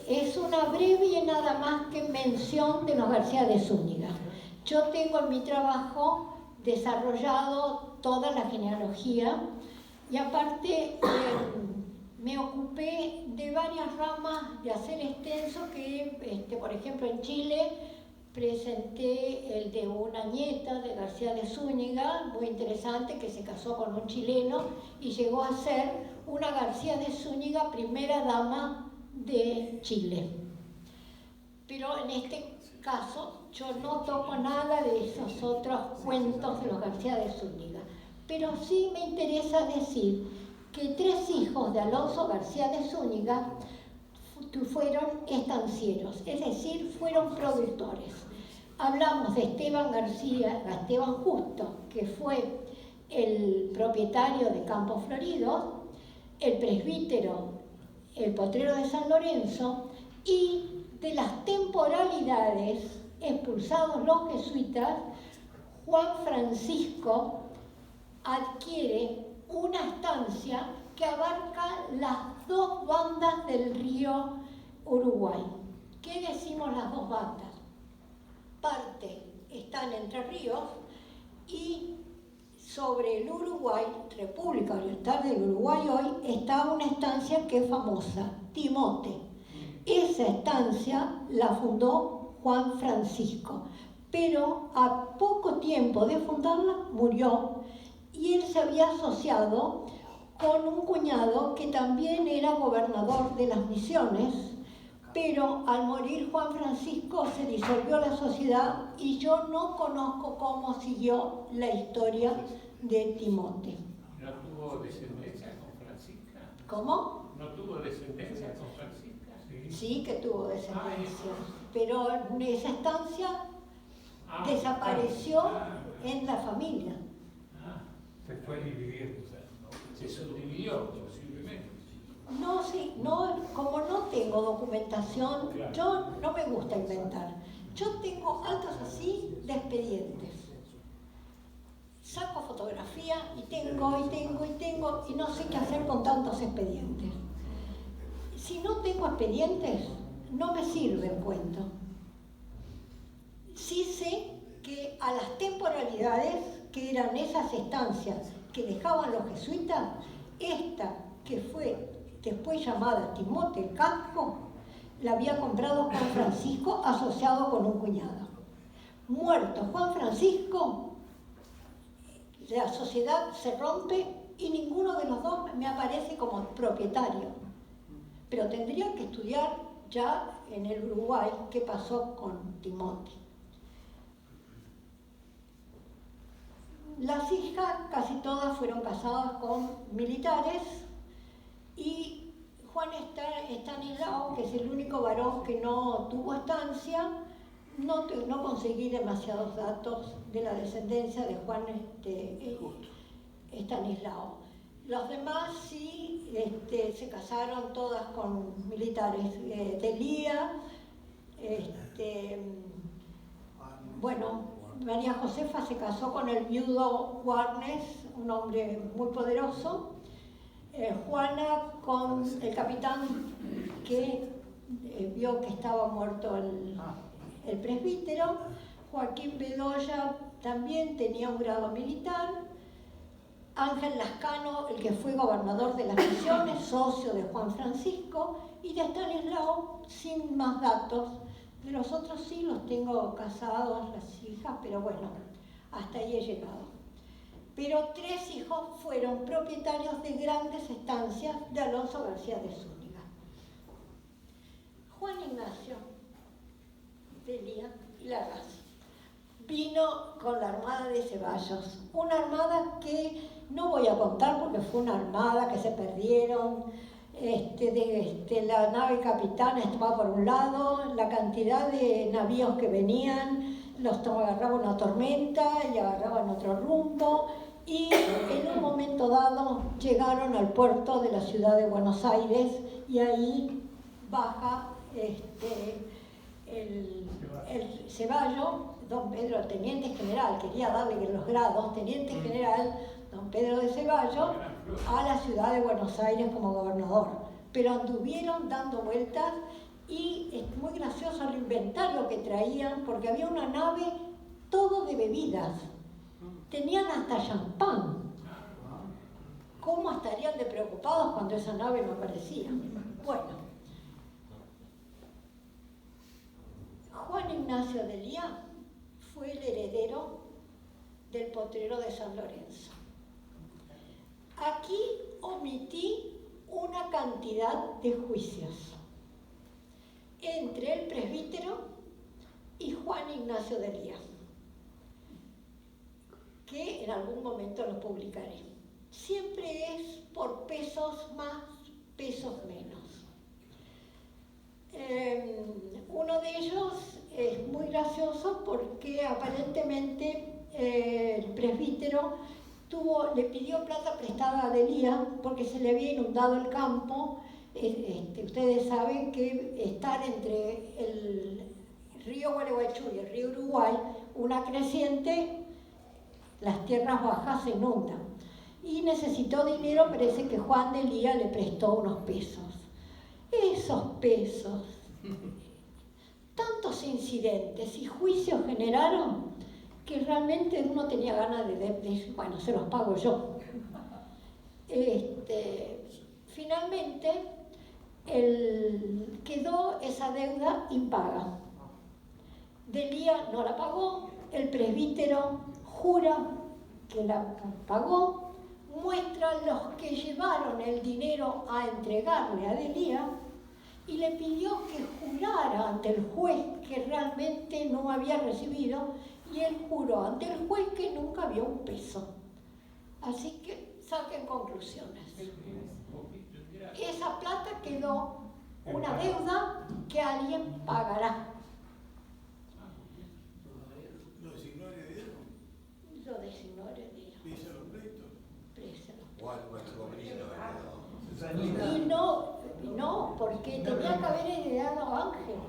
es una breve y nada más que mención de los García de Zúñiga. Yo tengo en mi trabajo desarrollado toda la genealogía y aparte me ocupé de varias ramas de hacer extenso que, por ejemplo, en Chile presenté el de una nieta de García de Zúñiga, muy interesante, que se casó con un chileno y llegó a ser una García de Zúñiga, primera dama de Chile. Pero en este caso yo no toco nada de esos otros cuentos de los García de Zúñiga. Pero sí me interesa decir que 3 hijos de Alonso García de Zúñiga fueron estancieros, es decir, fueron productores. Hablamos de Esteban Justo, que fue el propietario de Campos Floridos, el presbítero, el potrero de San Lorenzo, y de las temporalidades, expulsados los jesuitas, Juan Francisco adquiere una estancia que abarca las 2 bandas del río Uruguay. ¿Qué decimos las 2 bandas? Parte está en Entre Ríos y sobre el Uruguay, República Oriental del Uruguay hoy, está una estancia que es famosa, Timote. Esa estancia la fundó Juan Francisco, pero a poco tiempo de fundarla murió y él se había asociado con un cuñado que también era gobernador de las Misiones, pero al morir Juan Francisco se disolvió la sociedad y yo no conozco cómo siguió la historia de Timote. ¿No tuvo descendencia con Francisca? ¿Cómo? ¿No tuvo descendencia con Francisca? Sí que tuvo descendencia, pero esa estancia desapareció en la familia. Se fue dividiendo, o sea, se subdividió posiblemente. No, sí, no, como no tengo documentación, Claro. yo no me gusta inventar. Yo tengo actas así de expedientes. Saco fotografía y tengo, y no sé qué hacer con tantos expedientes. Si no tengo expedientes, no me sirve el cuento. Sí sé que a las temporalidades, que eran esas estancias que dejaban los jesuitas, esta que fue después llamada Timote el Casco, la había comprado Juan Francisco asociado con un cuñado. Muerto Juan Francisco, la sociedad se rompe y ninguno de los dos me aparece como propietario. Pero tendría que estudiar ya en el Uruguay qué pasó con Timote. Las hijas casi todas fueron casadas con militares y Juan Estanislao, que es el único varón que no tuvo estancia, no conseguí demasiados datos de la descendencia de Juan Estanislao. Los demás sí se casaron todas con militares. Delía, María Josefa se casó con el viudo Warnes, un hombre muy poderoso. Juana con el capitán que vio que estaba muerto el presbítero. Joaquín Bedoya también tenía un grado militar. Ángel Lascano, el que fue gobernador de las Misiones, socio de Juan Francisco, y de Estanislao, sin más datos. De los otros sí los tengo casados, las hijas, pero bueno, hasta ahí he llegado. pero 3 hijos fueron propietarios de grandes estancias de Alonso García de Zúñiga. Juan Ignacio de Elía y Larraz vino con la armada de Ceballos, una armada que no voy a contar porque fue una armada que se perdieron, la nave capitana estaba por un lado, la cantidad de navíos que venían, los agarraba una tormenta y agarraban otro rumbo, y en un momento dado llegaron al puerto de la ciudad de Buenos Aires y ahí baja el Ceballos, don Pedro, teniente general, quería darle los grados, teniente general, don Pedro de Ceballos, a la ciudad de Buenos Aires como gobernador. Pero anduvieron dando vueltas y es muy gracioso el inventario que traían, porque había una nave todo de bebidas. Tenían hasta champán. ¿Cómo estarían de preocupados cuando esa nave no aparecía? Bueno, Juan Ignacio de Elía fue el heredero del potrero de San Lorenzo. Aquí omití una cantidad de juicios entre el presbítero y Juan Ignacio de Elía, que en algún momento los publicaré. Siempre es por pesos más, pesos menos. Uno de ellos es muy gracioso porque aparentemente el presbítero le pidió plata prestada a Delía porque se le había inundado el campo. Ustedes saben que estar entre el río Gualeguaychú y el río Uruguay, una creciente, las tierras bajas se inundan. Y necesitó dinero, parece que Juan de Elía le prestó unos pesos. Esos pesos, tantos incidentes y juicios generaron que realmente uno tenía ganas de decir, bueno, se los pago yo. Finalmente, quedó esa deuda impaga. Delía no la pagó, el presbítero jura que la pagó, muestra los que llevaron el dinero a entregarle a Delía y le pidió que jurara ante el juez que realmente no había recibido, y él juró ante el juez que nunca vio un peso. Así que saquen conclusiones. Esa plata quedó una deuda que alguien pagará. ¿Lo designó heredero? Lo designó heredero. ¿Pese a los pleitos? Pese a los pleitos. O al sobrino Y no, porque tenía que haber heredado a Ángel,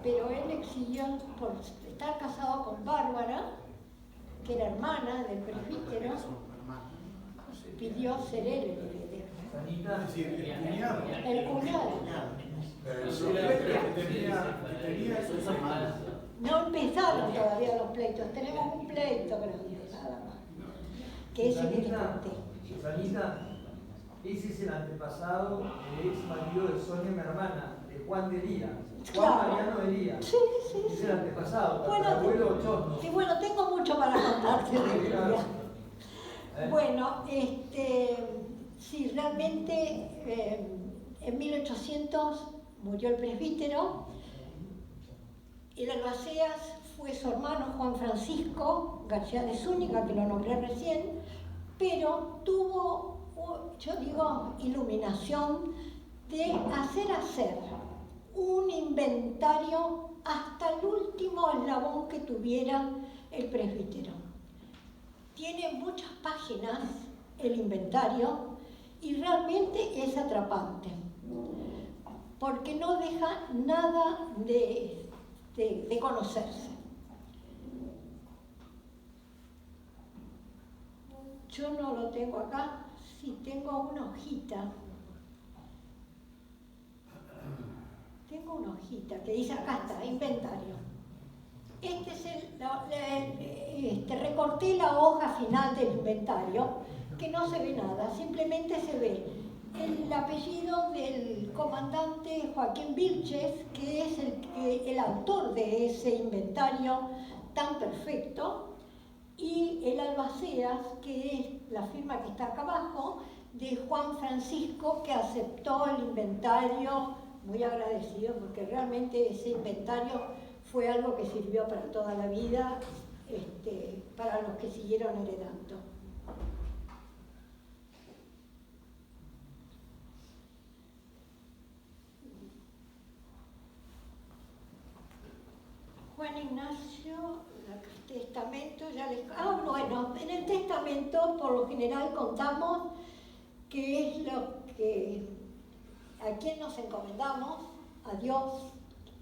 pero él exigió, por estar casado con Bárbara, que era hermana del presbítero, pidió ser él el heredero. Es decir, el cuñado. El cuñado. Los pleitos que tenía sus hermanas. No empezaron todavía los pleitos, tenemos un pleito grande, nada más, que es el que te conté. Susanita, ese es el antepasado del ex marido de Sonia, mi hermana, de Juan de Elía. Juan Claro. Mariano de Elía. Sí. Es el antepasado, Bueno, abuelo Chorno. sí, bueno, tengo mucho para contarte de Claro. ella. Bueno, sí, realmente en 1800 murió el presbítero. El albaceas fue su hermano Juan Francisco García de Zúñiga, que lo nombré recién, pero tuvo, yo digo, iluminación de hacer un inventario hasta el último eslabón que tuviera el presbítero. Tiene muchas páginas el inventario y realmente es atrapante, porque no deja nada de conocerse. Yo no lo tengo acá, sí tengo una hojita. Tengo una hojita que dice, acá está, inventario. Recorté la hoja final del inventario, que no se ve nada, simplemente se ve el apellido del comandante Joaquín Vilches, que es el autor de ese inventario tan perfecto, y el albaceas, que es la firma que está acá abajo, de Juan Francisco, que aceptó el inventario, muy agradecido, porque realmente ese inventario fue algo que sirvió para toda la vida, para los que siguieron heredando. Juan Ignacio, el testamento, ya les... bueno, en el testamento por lo general contamos qué es lo que... a quién nos encomendamos, a Dios,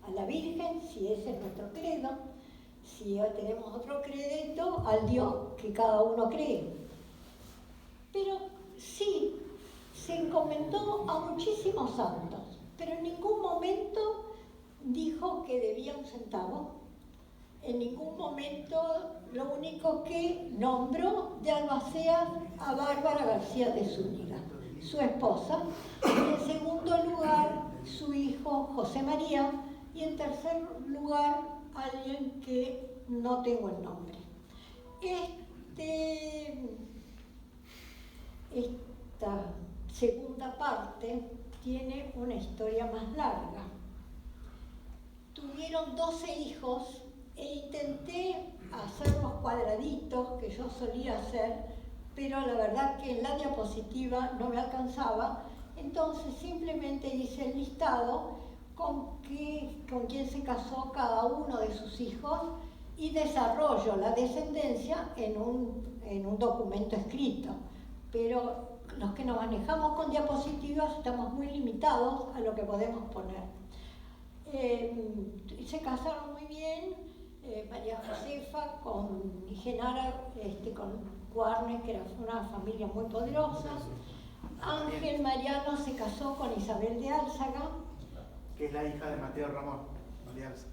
a la Virgen, si ese es nuestro credo, si tenemos otro credo, al Dios que cada uno cree. Pero sí, se encomendó a muchísimos santos, pero en ningún momento dijo que debía un centavo. En ningún momento, lo único que nombró de albaceas a Bárbara García de Zúñiga, su esposa, y en segundo lugar su hijo José María, y en tercer lugar alguien que no tengo el nombre. Esta segunda parte tiene una historia más larga. Tuvieron 12 hijos e intenté hacer los cuadraditos que yo solía hacer, pero la verdad que en la diapositiva no me alcanzaba, entonces simplemente hice el listado con quién se casó cada uno de sus hijos y desarrollo la descendencia en un documento escrito. Pero los que nos manejamos con diapositivas estamos muy limitados a lo que podemos poner. Se casaron muy bien, María Josefa con Genara, con Guarnes, que era una familia muy poderosa. Ángel Mariano se casó con Isabel de Álzaga, que es la hija de Mateo Ramón de Álzaga.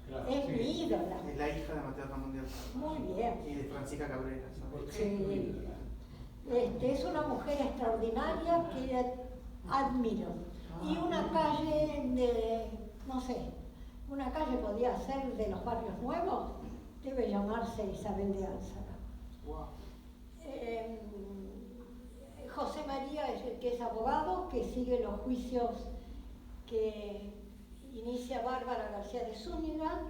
Claro, es sí. mi ídola. Es la hija de Mateo Ramón de Álzaga. Muy bien. Y de Francisca Cabrera. ¿Sabes? Sí. Es una mujer extraordinaria que admiro. Y una calle no sé, una calle podía ser de los barrios nuevos, debe llamarse Isabel de Álzaga. Wow. José María es el que es abogado, que sigue los juicios que inicia Bárbara García de Zúñiga.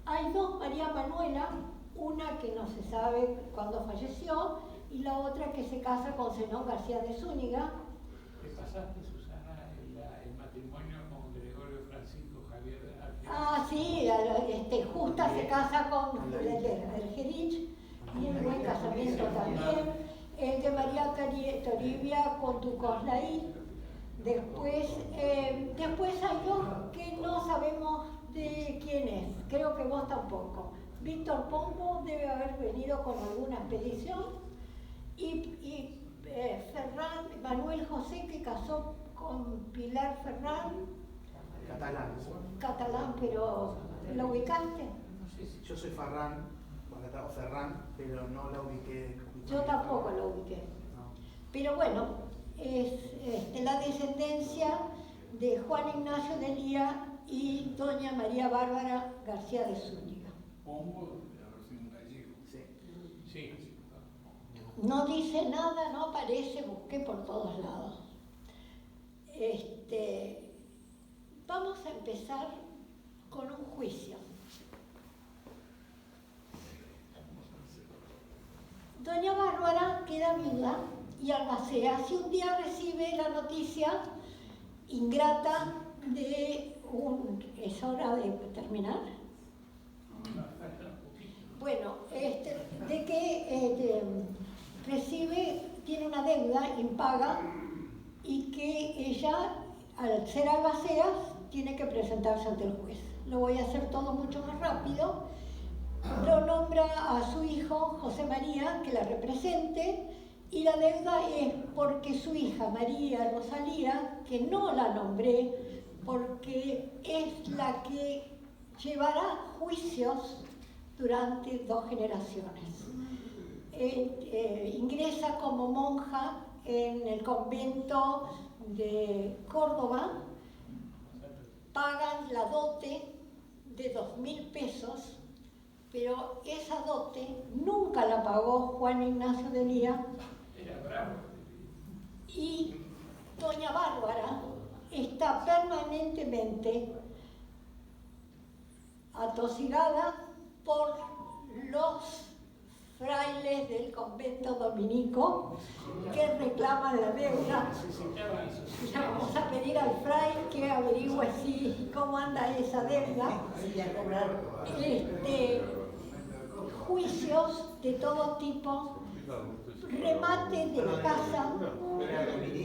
Hay dos María Manuela, una que no se sabe cuándo falleció y la otra que se casa con Zenón García de Zúñiga. ¿Qué pasaste, Susana, el matrimonio con Gregorio Francisco Javier Argerich? Ah, sí, Justa se casa con Argerich y un buen casamiento también. El de María Toribia con Tucoslaí. Después hay dos que no sabemos de quién es, creo que vos tampoco. Víctor Pombo debe haber venido con alguna expedición y Ferrán, Manuel José, que casó con Pilar Ferrán. Catalán, pero ¿lo ubicaste? Yo soy Ferrán, pero no la ubiqué. Yo tampoco lo ubiqué. No. Pero bueno, es la descendencia de Juan Ignacio de Lía y doña María Bárbara García de Zúñiga. Pombo de haber sido un gallego. Sí. Sí. No dice nada, no aparece, busqué por todos lados. Vamos a empezar con un juicio. Doña Bárbara queda viuda y albacea si un día recibe la noticia ingrata de ¿Es hora de terminar? Bueno, de que tiene una deuda impaga y que ella, al ser albaceas, tiene que presentarse ante el juez. Lo voy a hacer todo mucho más rápido. Lo nombra a su hijo, José María, que la represente, y la deuda es porque su hija, María Rosalía, que no la nombré, porque es la que llevará juicios durante 2 generaciones. Ingresa como monja en el convento de Córdoba, pagan la dote de 2.000 pesos pero esa dote nunca la pagó Juan Ignacio de Lía. Era bravo. Y doña Bárbara está permanentemente atosigada por los frailes del convento dominico que reclaman la deuda. Ya vamos a pedir al fraile que averigüe cómo anda esa deuda. Juicios de todo tipo, remate de la casa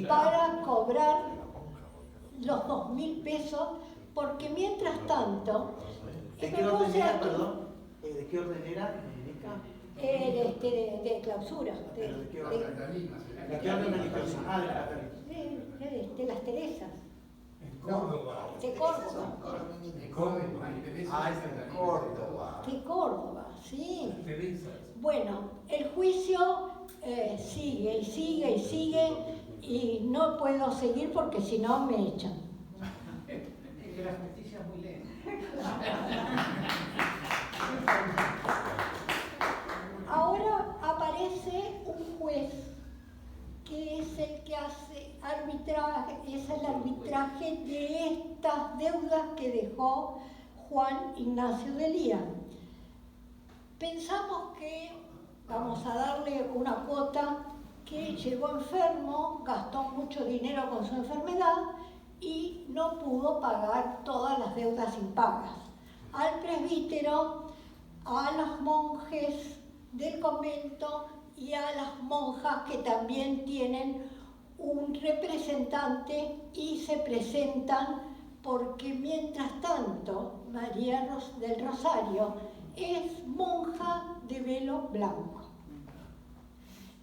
para cobrar los 2.000 pesos, porque mientras tanto ¿De qué orden era, perdón? ¿De qué orden era? de clausura, ¿De qué orden? ¿De qué orden religiosa? Ah, de la Católica. de las Teresas, En Córdoba. de Córdoba. En Córdoba. Ah, es en Córdoba. De Córdoba, sí. Teresas. Bueno, el juicio sigue y sigue y sigue y no puedo seguir porque si no me echan. Es que la justicia es muy lenta. Ahora aparece un juez que es el que hace arbitraje, es el arbitraje de estas deudas que dejó Juan Ignacio de Lía. Pensamos que vamos a darle una cuota, que llegó enfermo, gastó mucho dinero con su enfermedad y no pudo pagar todas las deudas impagas. Al presbítero, a los monjes del convento y a las monjas que también tienen un representante y se presentan, porque mientras tanto María del Rosario es monja de velo blanco.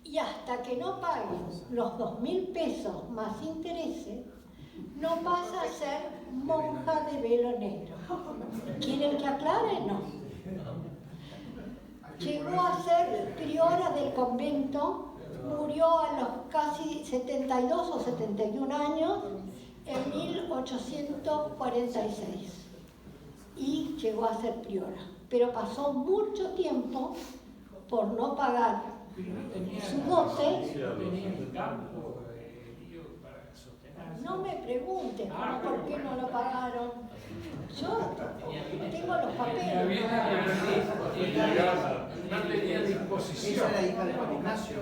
Y hasta que no paguen los 2.000 pesos más intereses, no pasa a ser monja de velo negro. ¿Quieren que aclare? No. Llegó a ser priora del convento, murió a los casi 72 o 71 años en 1846 y llegó a ser priora. Pero pasó mucho tiempo por no pagar su dote. Tenía el campo, lío para sostenerse. No me preguntes por qué no lo pagaron. Yo tengo los papeles. No tenía disposición. Ella era hija de Juan Ignacio.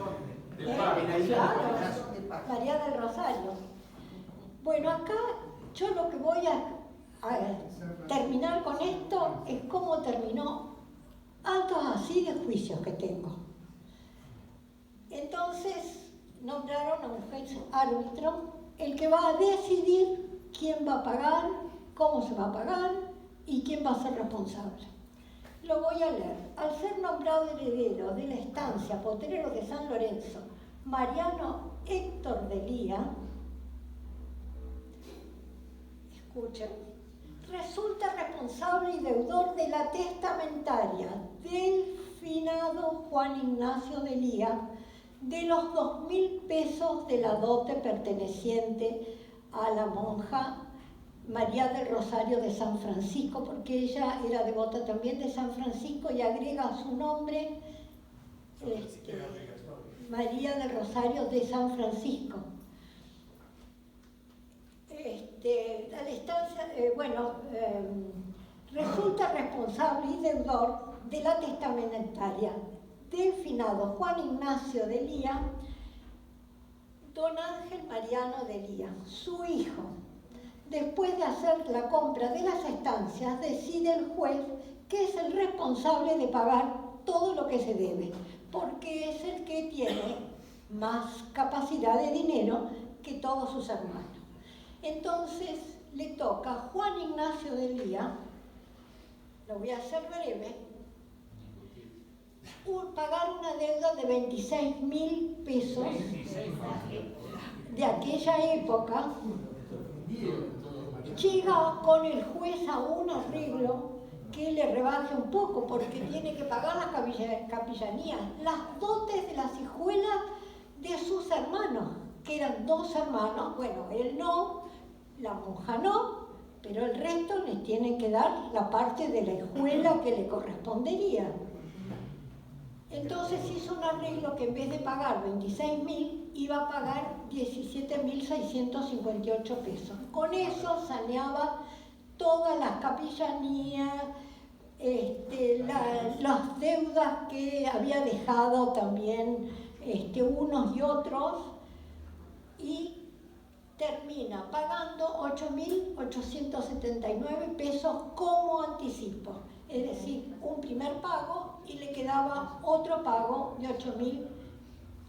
De padre. Era hija de Claro, Juan Ignacio. María del Rosario. Bueno, acá yo lo que voy a terminar con esto es cómo terminó altos así de juicios que tengo. Entonces nombraron a un juez árbitro, el que va a decidir quién va a pagar, cómo se va a pagar y quién va a ser responsable. Lo voy a leer. Al ser nombrado heredero de la estancia Potrero de San Lorenzo, Mariano Héctor de Lía, escuchen, resulta responsable y deudor de la testamentaria del finado Juan Ignacio de Lía de los 2.000 pesos de la dote perteneciente a la monja María del Rosario de San Francisco, porque ella era devota también de San Francisco y agrega su nombre María del Rosario de San Francisco. A la estancia, resulta responsable y deudor de la testamentaria del finado Juan Ignacio de Lía, don Ángel Mariano de Lía, su hijo. Después de hacer la compra de las estancias, decide el juez que es el responsable de pagar todo lo que se debe, porque es el que tiene más capacidad de dinero que todos sus hermanos. Entonces le toca a Juan Ignacio de Lía, lo voy a hacer breve, pagar una deuda de 26.000 pesos de aquella época. Llega con el juez a un arreglo que le rebaje un poco, porque tiene que pagar las capillanías, las dotes de las hijuelas de sus hermanos, que eran 2 hermanos. Bueno, él no, la monja no, pero el resto les tienen que dar la parte de la hijuela que le correspondería. Entonces hizo un arreglo que en vez de pagar 26.000, iba a pagar 17.658 pesos. Con eso saneaba todas las capillanías, las deudas que había dejado también unos y otros, y termina pagando 8.879 pesos como anticipo. Es decir, un primer pago y le quedaba otro pago de 8.000,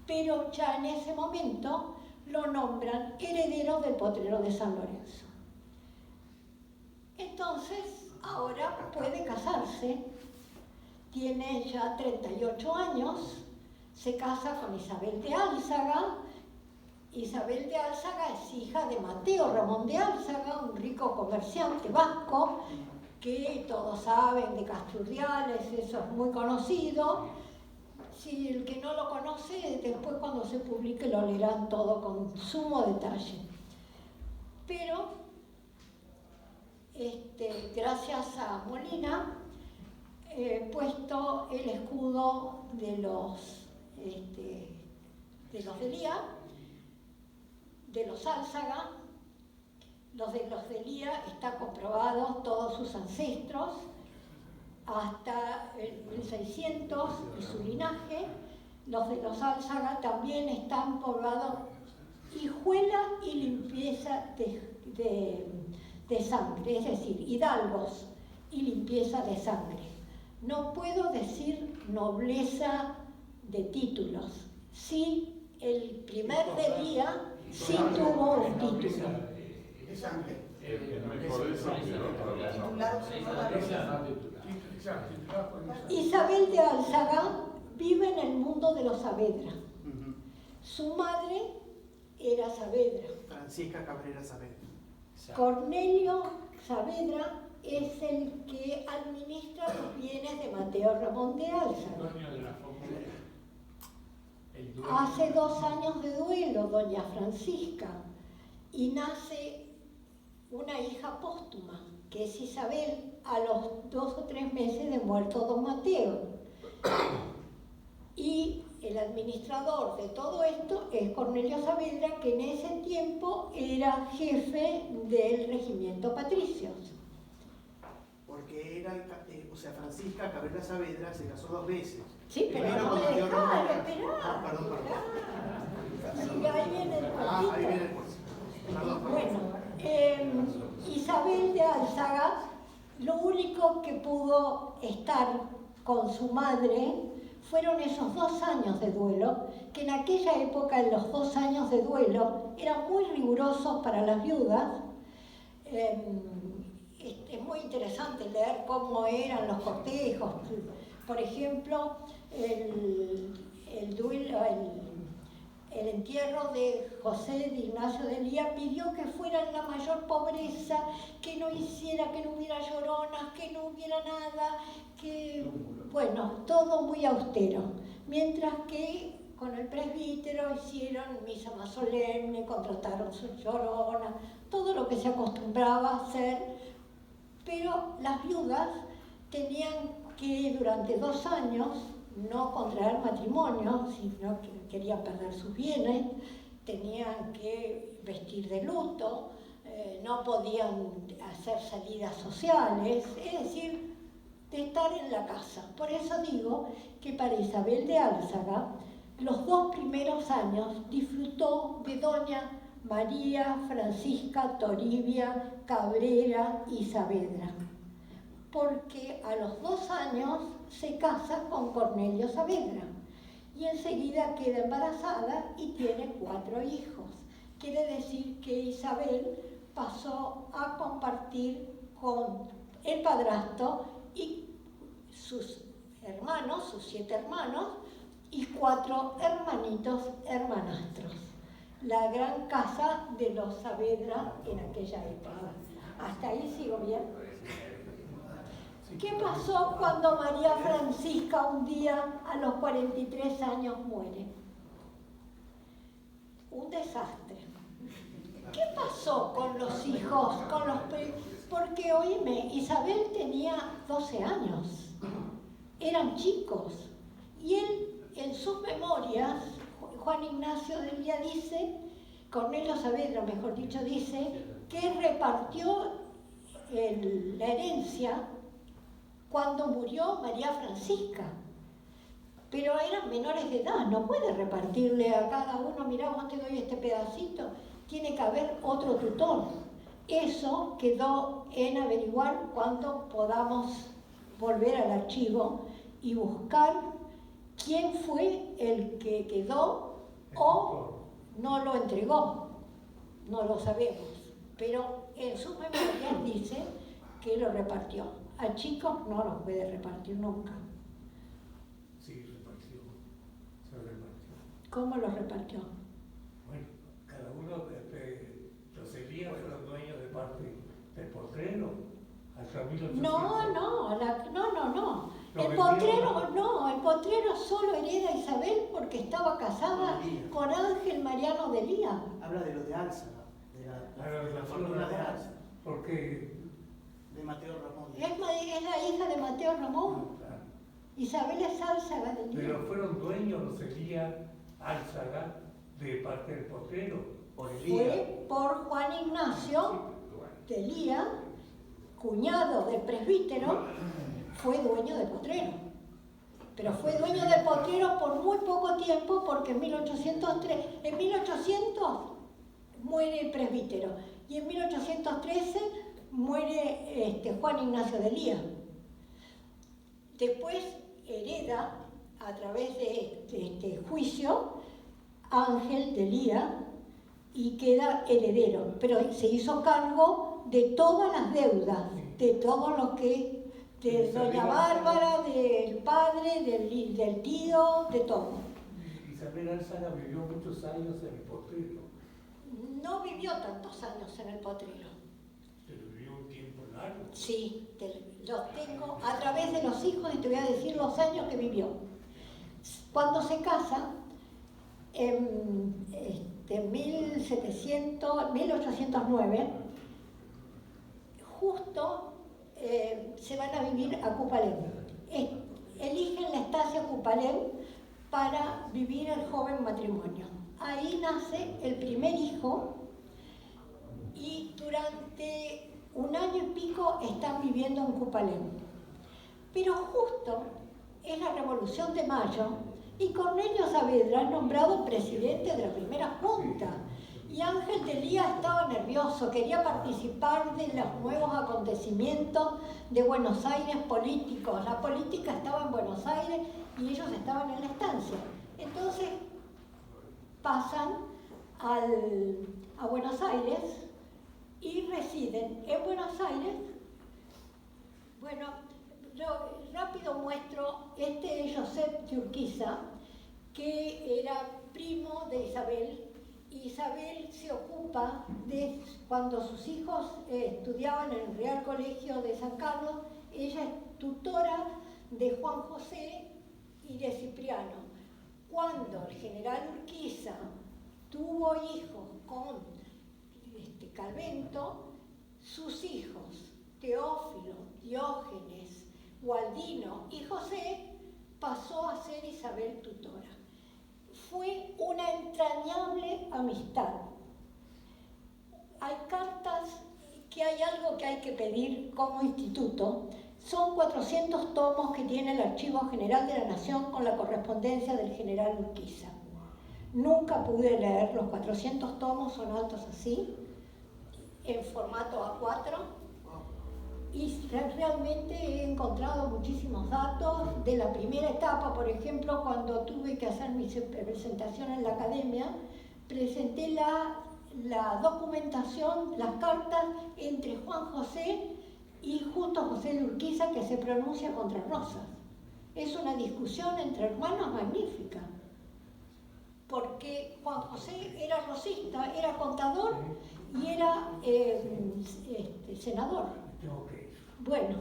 pero ya en ese momento lo nombran heredero del potrero de San Lorenzo. Entonces, ahora puede casarse, tiene ya 38 años, se casa con Isabel de Álzaga. Isabel de Álzaga es hija de Mateo Ramón de Álzaga, un rico comerciante vasco, que todos saben de Casturdiales, eso es muy conocido. Si el que no lo conoce, después cuando se publique lo leerán todo con sumo detalle. Pero, gracias a Molina, he puesto el escudo de los Delía, de los Álzaga. Los de los Delía está comprobado todos sus ancestros hasta el 1600 y su linaje. Los de los Álzaga también están poblados hijuela y limpieza de sangre, es decir, hidalgos y limpieza de sangre. No puedo decir nobleza de títulos. Sí, el primer Delía sí tuvo un título. Es ángel. Isabel de Álzaga vive en el mundo de los Saavedra. Su madre era Saavedra. Francisca Cabrera Saavedra. Cornelio Saavedra es el que administra los bienes de Mateo Ramón de Álzaga. Hace 2 años de duelo, doña Francisca, y nace una hija póstuma, que es Isabel, a los 2 o 3 meses de muerto don Mateo. Y el administrador de todo esto es Cornelio Saavedra, que en ese tiempo era jefe del regimiento Patricios. Porque era, Francisca Cabrera Saavedra se casó 2 veces. Sí, pero Primero no con me Mateo Ramón. dejaba, Perdón. Sí, ahí viene el cuartito. Ahí viene el cuartito. Perdón. Bueno, Isabel de Álzaga, lo único que pudo estar con su madre fueron esos 2 años de duelo, que en aquella época, en los 2 años de duelo, eran muy rigurosos para las viudas. Es muy interesante leer cómo eran los cortejos. Por ejemplo, el entierro de José de Ignacio de Elía pidió que fuera en la mayor pobreza, que no hubiera lloronas, que no hubiera nada, bueno, todo muy austero. Mientras que con el presbítero hicieron misa más solemne, contrataron sus lloronas, todo lo que se acostumbraba a hacer, pero las viudas tenían que durante 2 años no contraer matrimonio, sino que querían perder sus bienes, tenían que vestir de luto, no podían hacer salidas sociales, es decir, de estar en la casa. Por eso digo que para Isabel de Álzaga, los 2 primeros años disfrutó de doña María Francisca Toribia Cabrera y Saavedra, porque a los 2 años se casa con Cornelio Saavedra y enseguida queda embarazada y tiene 4 hijos. Quiere decir que Isabel pasó a compartir con el padrastro y sus hermanos, sus 7 hermanos y 4 hermanitos hermanastros. La gran casa de los Saavedra en aquella época. ¿Hasta ahí sigo bien? ¿Qué pasó cuando María Francisca un día a los 43 años muere? Un desastre. ¿Qué pasó con los hijos? ¿Por Porque, oíme, Isabel tenía 12 años, eran chicos, y él, en sus memorias, Juan Ignacio de Lía dice, Cornelio Saavedra, mejor dicho, dice, que repartió la herencia cuando murió María Francisca. Pero eran menores de edad, no puede repartirle a cada uno, mirá, vos te doy este pedacito, tiene que haber otro tutor. Eso quedó en averiguar cuando podamos volver al archivo y buscar quién fue el que quedó o no lo entregó, no lo sabemos, pero en sus memorias dice que lo repartió. A chicos no los puede repartir nunca. Sí, repartió. Se repartió. ¿Cómo lo repartió? Bueno, cada uno, los Elías fueron dueños de parte del potrero. Hasta 1800. No. Lo El potrero solo hereda Isabel porque estaba casada con Ángel Mariano de Lía. Habla de lo de Álzaga, de la fortuna de Álzaga, Porque de Mateo Ramón. Es la hija de Mateo Ramón. claro, Isabel es Álzaga de Lía. pero fueron dueños los Elías Álzaga de parte del potrero. Por Elías. Fue por Juan Ignacio de Lía, cuñado del presbítero, fue dueño del potrero. Pero fue dueño del potrero por muy poco tiempo porque en 1800 muere el presbítero y en 1813 muere Juan Ignacio de Lía. Después hereda a través de este juicio Ángel de Lía y queda heredero, pero se hizo cargo de todas las deudas, de todo lo que, de doña Bárbara, del padre, del tío, de todo. Isabel Álzaga vivió muchos años en el potrero, No vivió tantos años en el potrero. pero vivió un tiempo largo. Sí, los tengo a través de los hijos y te voy a decir los años que vivió. Cuando se casa, en 1809, justo se van a vivir a Cupalén. Eligen la estancia Cupalén para vivir el joven matrimonio. Ahí nace el primer hijo y durante un año y pico están viviendo en Cupalén. Pero justo es la Revolución de Mayo y Cornelio Saavedra es nombrado presidente de la primera junta. Y Ángel de Lía estaba nervioso, quería participar de los nuevos acontecimientos de Buenos Aires políticos. La política estaba en Buenos Aires y ellos estaban en la estancia. Entonces pasan a Buenos Aires y residen en Buenos Aires. Bueno, rápido muestro, este es Josep de Urquiza, que era primo de Isabel. Isabel se ocupa de cuando sus hijos estudiaban en el Real Colegio de San Carlos, ella es tutora de Juan José y de Cipriano. Cuando el general Urquiza tuvo hijos con Calvento, sus hijos, Teófilo, Diógenes, Gualdino y José, pasó a ser Isabel tutora. Fue una entrañable amistad. Hay cartas que hay algo que hay que pedir como instituto. Son 400 tomos que tiene el Archivo General de la Nación con la correspondencia del general Urquiza. Nunca pude leer los 400 tomos, son altos así, en formato A4. Y realmente he encontrado muchísimos datos de la primera etapa. Por ejemplo, cuando tuve que hacer mi presentación en la academia, presenté la documentación, las cartas entre Juan José y Justo José de Urquiza, que se pronuncia contra Rosas. Es una discusión entre hermanos magnífica, porque Juan José era rosista, era contador y era senador. Tengo que ir. Bueno,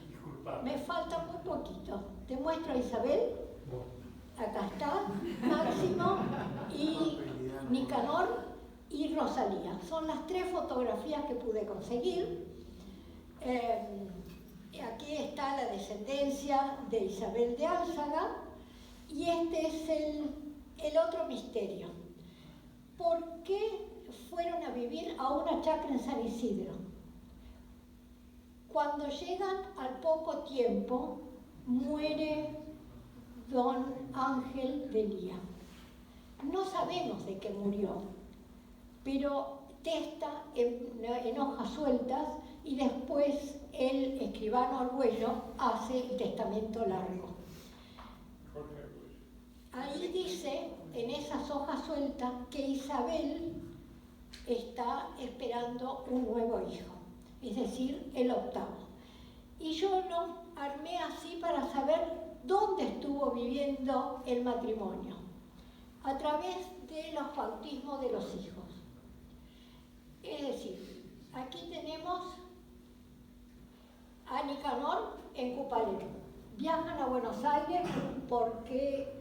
Disculpame. me falta muy poquito. Te muestro a Isabel, No. acá está, Máximo y Nicanor y Rosalía. Son las 3 fotografías que pude conseguir. descendencia de Isabel de Álzaga, y este es el otro misterio. ¿Por qué fueron a vivir a una chacra en San Isidro? Cuando llegan al poco tiempo, muere don Ángel de Lía. No sabemos de qué murió, pero testa en hojas sueltas y después el escribano Argüello hace el testamento largo. Ahí dice, en esas hojas sueltas, que Isabel está esperando un nuevo hijo, es decir, el octavo. Y yo lo armé así para saber dónde estuvo viviendo el matrimonio, a través de los bautismos de los hijos. Es decir, aquí tenemos a Nicanor en Cupalén. Viajan a Buenos Aires porque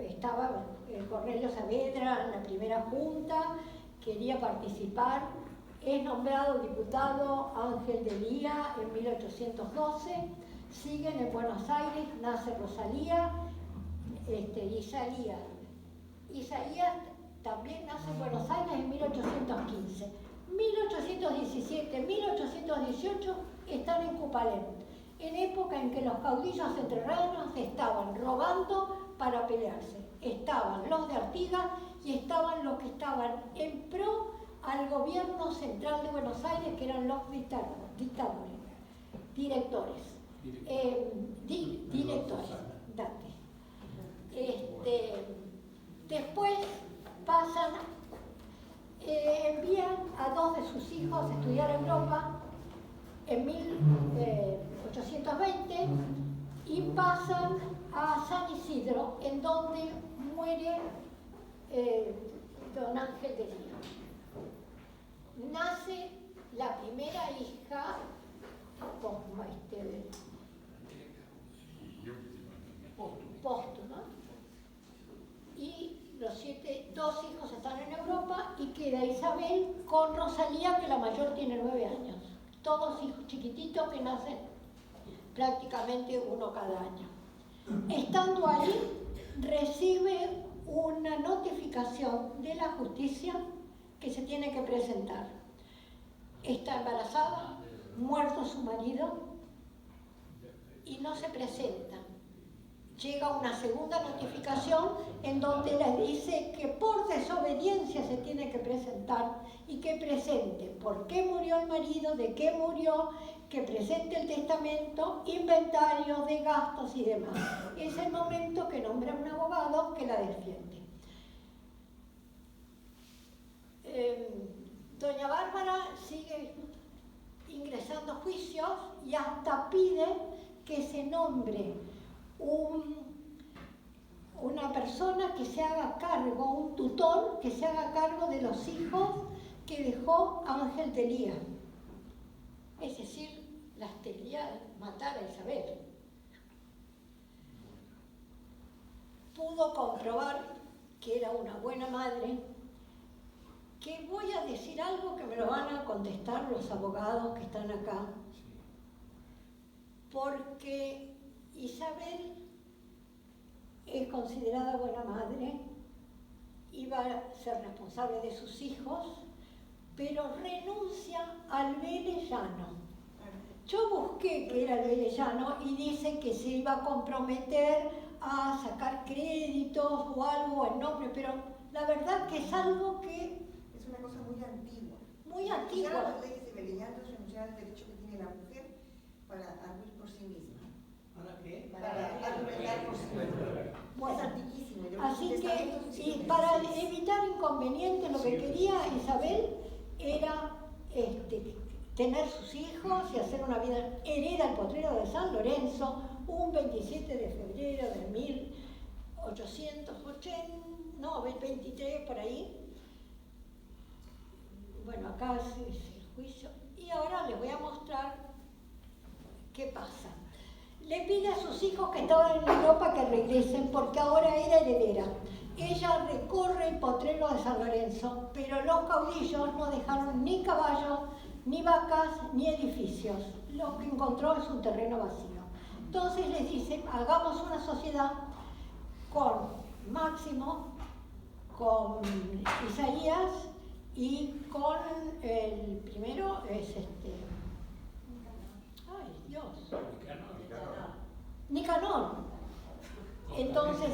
estaba Cornelio Saavedra en la primera junta, quería participar. Es nombrado diputado Ángel de Lía en 1812. Siguen en Buenos Aires, nace Rosalía, Isaías también nace en Buenos Aires en 1815. 1817, 1818 están en Cupalén, en época en que los caudillos entrerranos estaban robando para pelearse. Estaban los de Artigas y estaban los que estaban en pro al gobierno central de Buenos Aires, que eran los directores. Después pasan, envían a dos de sus hijos a estudiar a Europa en 1820 y pasan a San Isidro, en donde muere don Ángel de Lía. Nace la primera hija póstuma, y los dos hijos están en Europa y queda Isabel con Rosalía, que la mayor tiene 9 años. Todos hijos chiquititos que nacen prácticamente uno cada año. Estando ahí, recibe una notificación de la justicia que se tiene que presentar. Está embarazada, muerto su marido y no se presenta. Llega una segunda notificación en donde le dice que por desobediencia se tiene que presentar y que presente por qué murió el marido, de qué murió, que presente el testamento, inventario de gastos y demás. Es el momento que nombra un abogado que la defiende. Doña Bárbara sigue ingresando a juicios y hasta pide que se nombre una persona que se haga cargo, un tutor que se haga cargo de los hijos que dejó Ángel de Lía. Es decir, las quería matar a Isabel. Pudo comprobar que era una buena madre, que voy a decir algo que me lo van a contestar los abogados que están acá, porque Isabel es considerada buena madre, iba a ser responsable de sus hijos, pero renuncia al velellano. Yo busqué qué era el velellano y dice que se iba a comprometer a sacar créditos o algo en nombre, pero la verdad que es algo que... Es una cosa muy antigua. Muy antigua. Las leyes de velellano es renunciar al derecho que tiene la mujer para arguir por sí misma. ¿Para qué? Para argumentar por sí misma. Bueno, es antiquísimo. así que para evitar inconvenientes, lo que quería Isabel era tener sus hijos y hacer una vida. Hereda el potrero de San Lorenzo un 27 de febrero de 1823, por ahí. Bueno, acá es el juicio. Y ahora les voy a mostrar qué pasa. Le pide a sus hijos que estaban en Europa que regresen porque ahora era heredera. Ella recorre el potrero de San Lorenzo, pero los caudillos no dejaron ni caballos, ni vacas, ni edificios. Lo que encontró es un terreno vacío. Entonces les dice, hagamos una sociedad con Máximo, con Isaías y con el primero es ay Dios, Nicanor. Entonces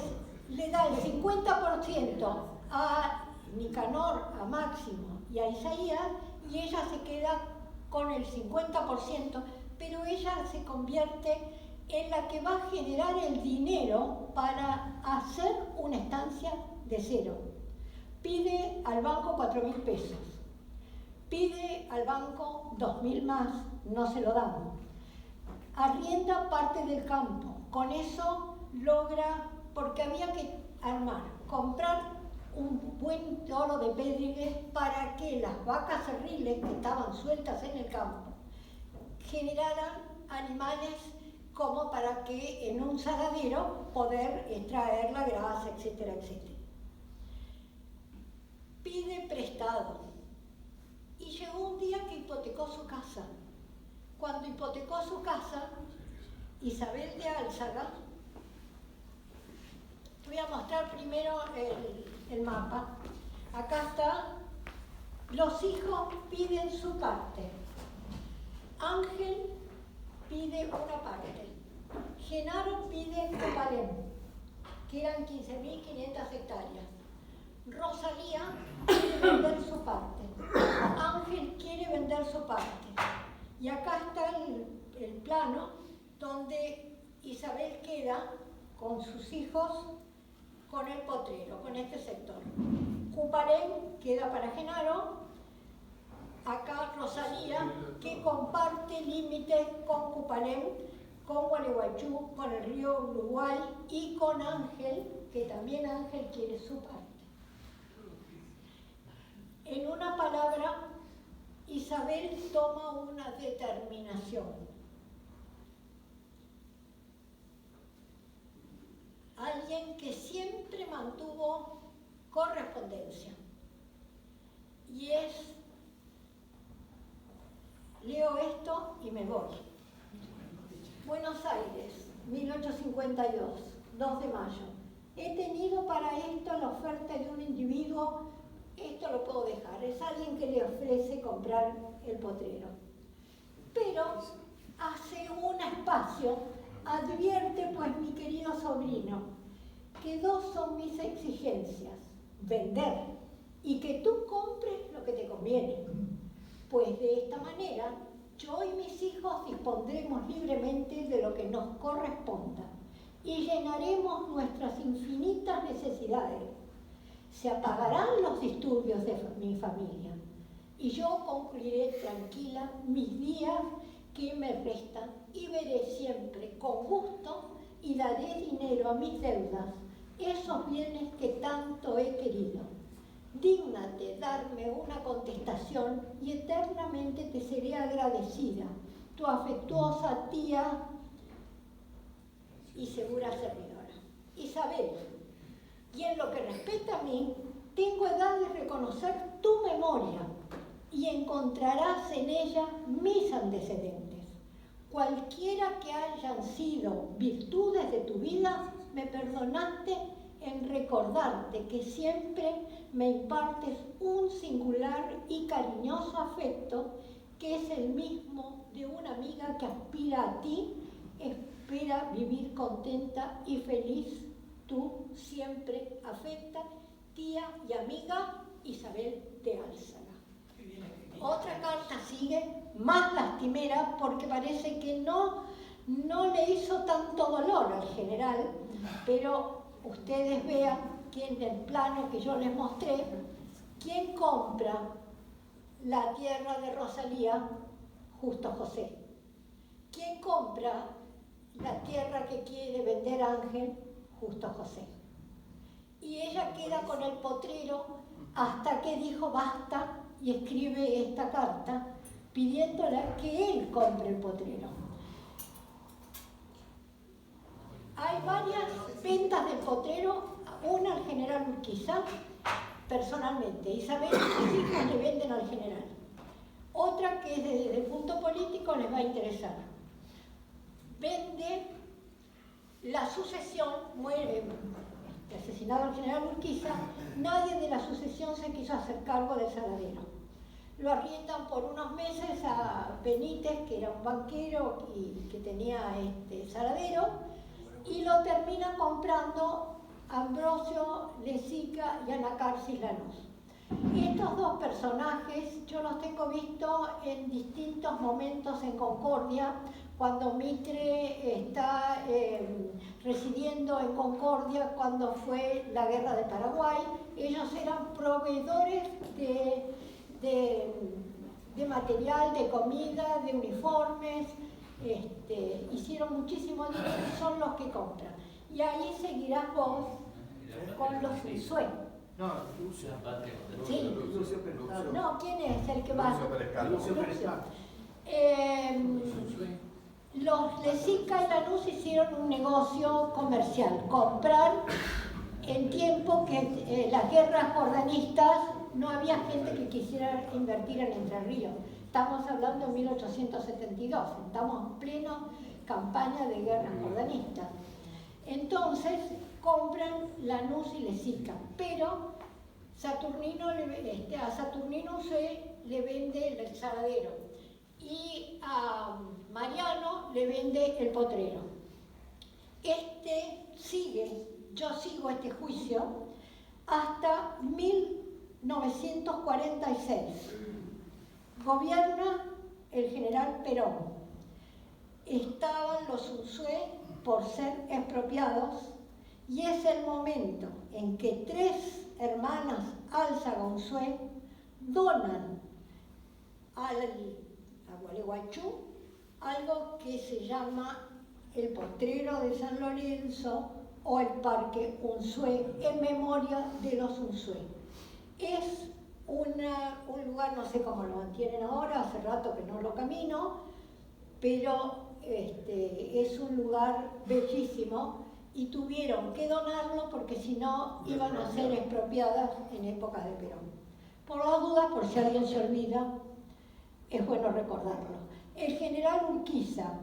le da el 50% a Nicanor, a Máximo y a Isaías, y ella se queda con el 50%, pero ella se convierte en la que va a generar el dinero para hacer una estancia de cero. Pide al banco 4.000 pesos, pide al banco 2.000 más, no se lo dan. Arrienda parte del campo, con eso logra, porque había que comprar un buen toro de Pedrigues para que las vacas cerriles que estaban sueltas en el campo generaran animales como para que en un saladero poder extraer la grasa, etcétera, etcétera. Pide prestado y llegó un día que hipotecó su casa. Cuando hipotecó su casa, Isabel de Álzaga, voy a mostrar primero el mapa. Acá está, los hijos piden su parte. Ángel pide una parte. Genaro pide Copalén, que eran 15.500 hectáreas. Rosalía quiere vender su parte. Ángel quiere vender su parte. Y acá está el plano donde Isabel queda con sus hijos, con el potrero, con este sector. Cupalén queda para Genaro. Acá Rosalía, que comparte límites con Cupalén, con Gualeguaychú, con el río Uruguay y con Ángel, que también Ángel quiere su parte. En una palabra, Isabel toma una determinación. Alguien que siempre mantuvo correspondencia. Y leo esto y me voy. Buenos Aires, 1852, 2 de mayo. He tenido para esto la oferta de un individuo, esto lo puedo dejar, es alguien que le ofrece comprar el potrero. Pero hace un espacio, advierte pues mi querido sobrino, que 2 son mis exigencias, vender y que tú compres lo que te conviene. Pues de esta manera, yo y mis hijos dispondremos libremente de lo que nos corresponda y llenaremos nuestras infinitas necesidades. Se apagarán los disturbios de mi familia y yo concluiré tranquila mis días que me restan y veré siempre con gusto y daré dinero a mis deudas, esos bienes que tanto he querido. Dígnate darme una contestación y eternamente te seré agradecida, tu afectuosa tía y segura servidora. Isabel, y en lo que respecta a mí, tengo edad de reconocer tu memoria y encontrarás en ella mis antecedentes. Cualquiera que hayan sido virtudes de tu vida, me perdonaste en recordarte que siempre me impartes un singular y cariñoso afecto que es el mismo de una amiga que aspira a ti, espera vivir contenta y feliz. Tú siempre afecta, tía y amiga Isabel de Álzaga. Otra carta sigue, más lastimera, porque parece que no le hizo tanto dolor al general, pero ustedes vean que en el plano que yo les mostré, ¿quién compra la tierra de Rosalía? Justo José. ¿Quién compra la tierra que quiere vender Ángel? Justo José. Y ella queda con el potrero hasta que dijo basta y escribe esta carta pidiéndole que él compre el potrero. Hay varias ventas del potrero, una al general Urquiza, personalmente. Isabel y sus hijos le venden al general. Otra que desde el punto político les va a interesar. Vende la sucesión, muere asesinado el general Urquiza, nadie de la sucesión se quiso hacer cargo del Saladero. Lo arriendan por unos meses a Benítez, que era un banquero y que tenía Saladero, y lo termina comprando Ambrosio Lezica y Anacarsis Lanús. Estos dos personajes yo los tengo visto en distintos momentos en Concordia, cuando Mitre está residiendo en Concordia cuando fue la guerra de Paraguay. Ellos eran proveedores de material, de comida, de uniformes, hicieron muchísimo dinero y son los que compran. Y ahí seguirás vos con los Unzué. No, Lucio. Sí. Lucio Pérez. No, ¿quién es el que va? Lucio Pérez. Los Lezica y Lanús hicieron un negocio comercial, comprar en tiempo que las guerras jordanistas no había gente que quisiera invertir en Entre Ríos. Estamos hablando de 1872, estamos en plena campaña de guerras jordanistas. Entonces compran Lanús y Lezica, pero a Saturnino le vende el Saladero y a Mariano le vende el Potrero. Yo sigo este juicio hasta 1946. Gobierna el general Perón. Estaban los Unzué por ser expropiados y es el momento en que 3 hermanas Álzaga Unzué donan a Gualeguaychú algo que se llama el Potrero de San Lorenzo o el Parque Unzué en memoria de los Unzué. Es un lugar, no sé cómo lo mantienen ahora, hace rato que no lo camino, pero es un lugar bellísimo y tuvieron que donarlo porque si no iban a ser expropiadas en épocas de Perón. Por las dudas, por si alguien se olvida, es bueno recordarlo. El general Urquiza,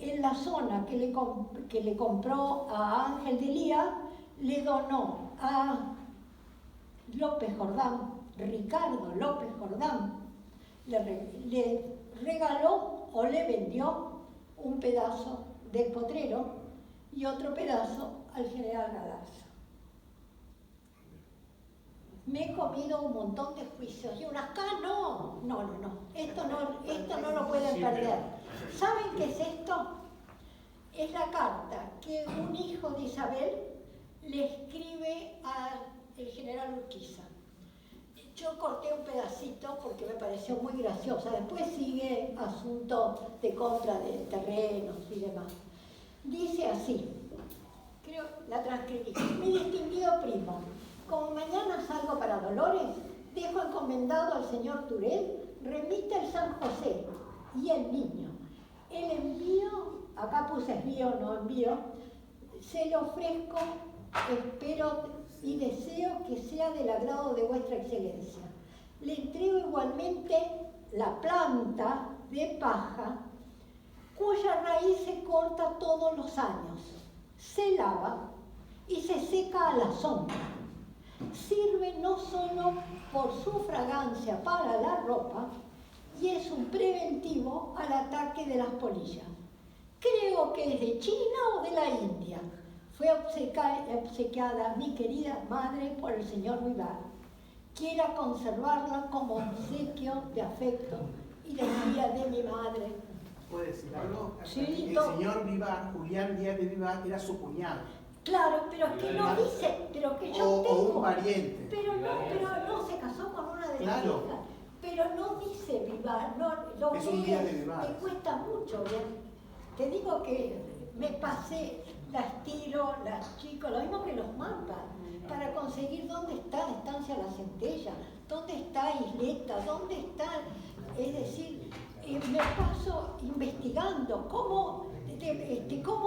en la zona que le compró a Ángel de Lía, le donó a López Jordán, Ricardo López Jordán, le regaló o le vendió un pedazo del Potrero y otro pedazo al general Galarza. Me he comido un montón de juicios y unas acá no, esto no lo pueden perder. ¿Saben qué es esto? Es la carta que un hijo de Isabel le escribe al general Urquiza. Yo corté un pedacito porque me pareció muy graciosa. Después sigue asunto de compra de terrenos y demás. Dice así, creo la transcribí. Mi distinguido primo, como mañana salgo para Dolores, dejo encomendado al señor Turel, remite el San José y el niño. El envío, acá puse envío, no envío, se lo ofrezco, espero y deseo que sea del agrado de vuestra excelencia. Le entrego igualmente la planta de paja, cuya raíz se corta todos los años, se lava y se seca a la sombra. Sirve no solo por su fragancia para la ropa, y es un preventivo al ataque de las polillas. Creo que es de China o de la India. Fue obsequiada mi querida madre por el señor Vivar. Quiera conservarla como obsequio de afecto y de guía de mi madre. ¿Puede decir algo? Sí, el señor Vivar, Julián Díaz de Vivar, era su cuñado. Claro, pero que no dice, pero que yo o tengo. O un pariente. Pero no, se casó con una de las Claro. hijas. Pero no dice Vivar, no, lo Es un día de Vivar. te cuesta mucho, ¿bien? Te digo que me pasé, las tiro, las chicos, lo mismo que los mapas, para conseguir dónde está la estancia La Centella, dónde está Isleta, dónde está, es decir, me paso investigando cómo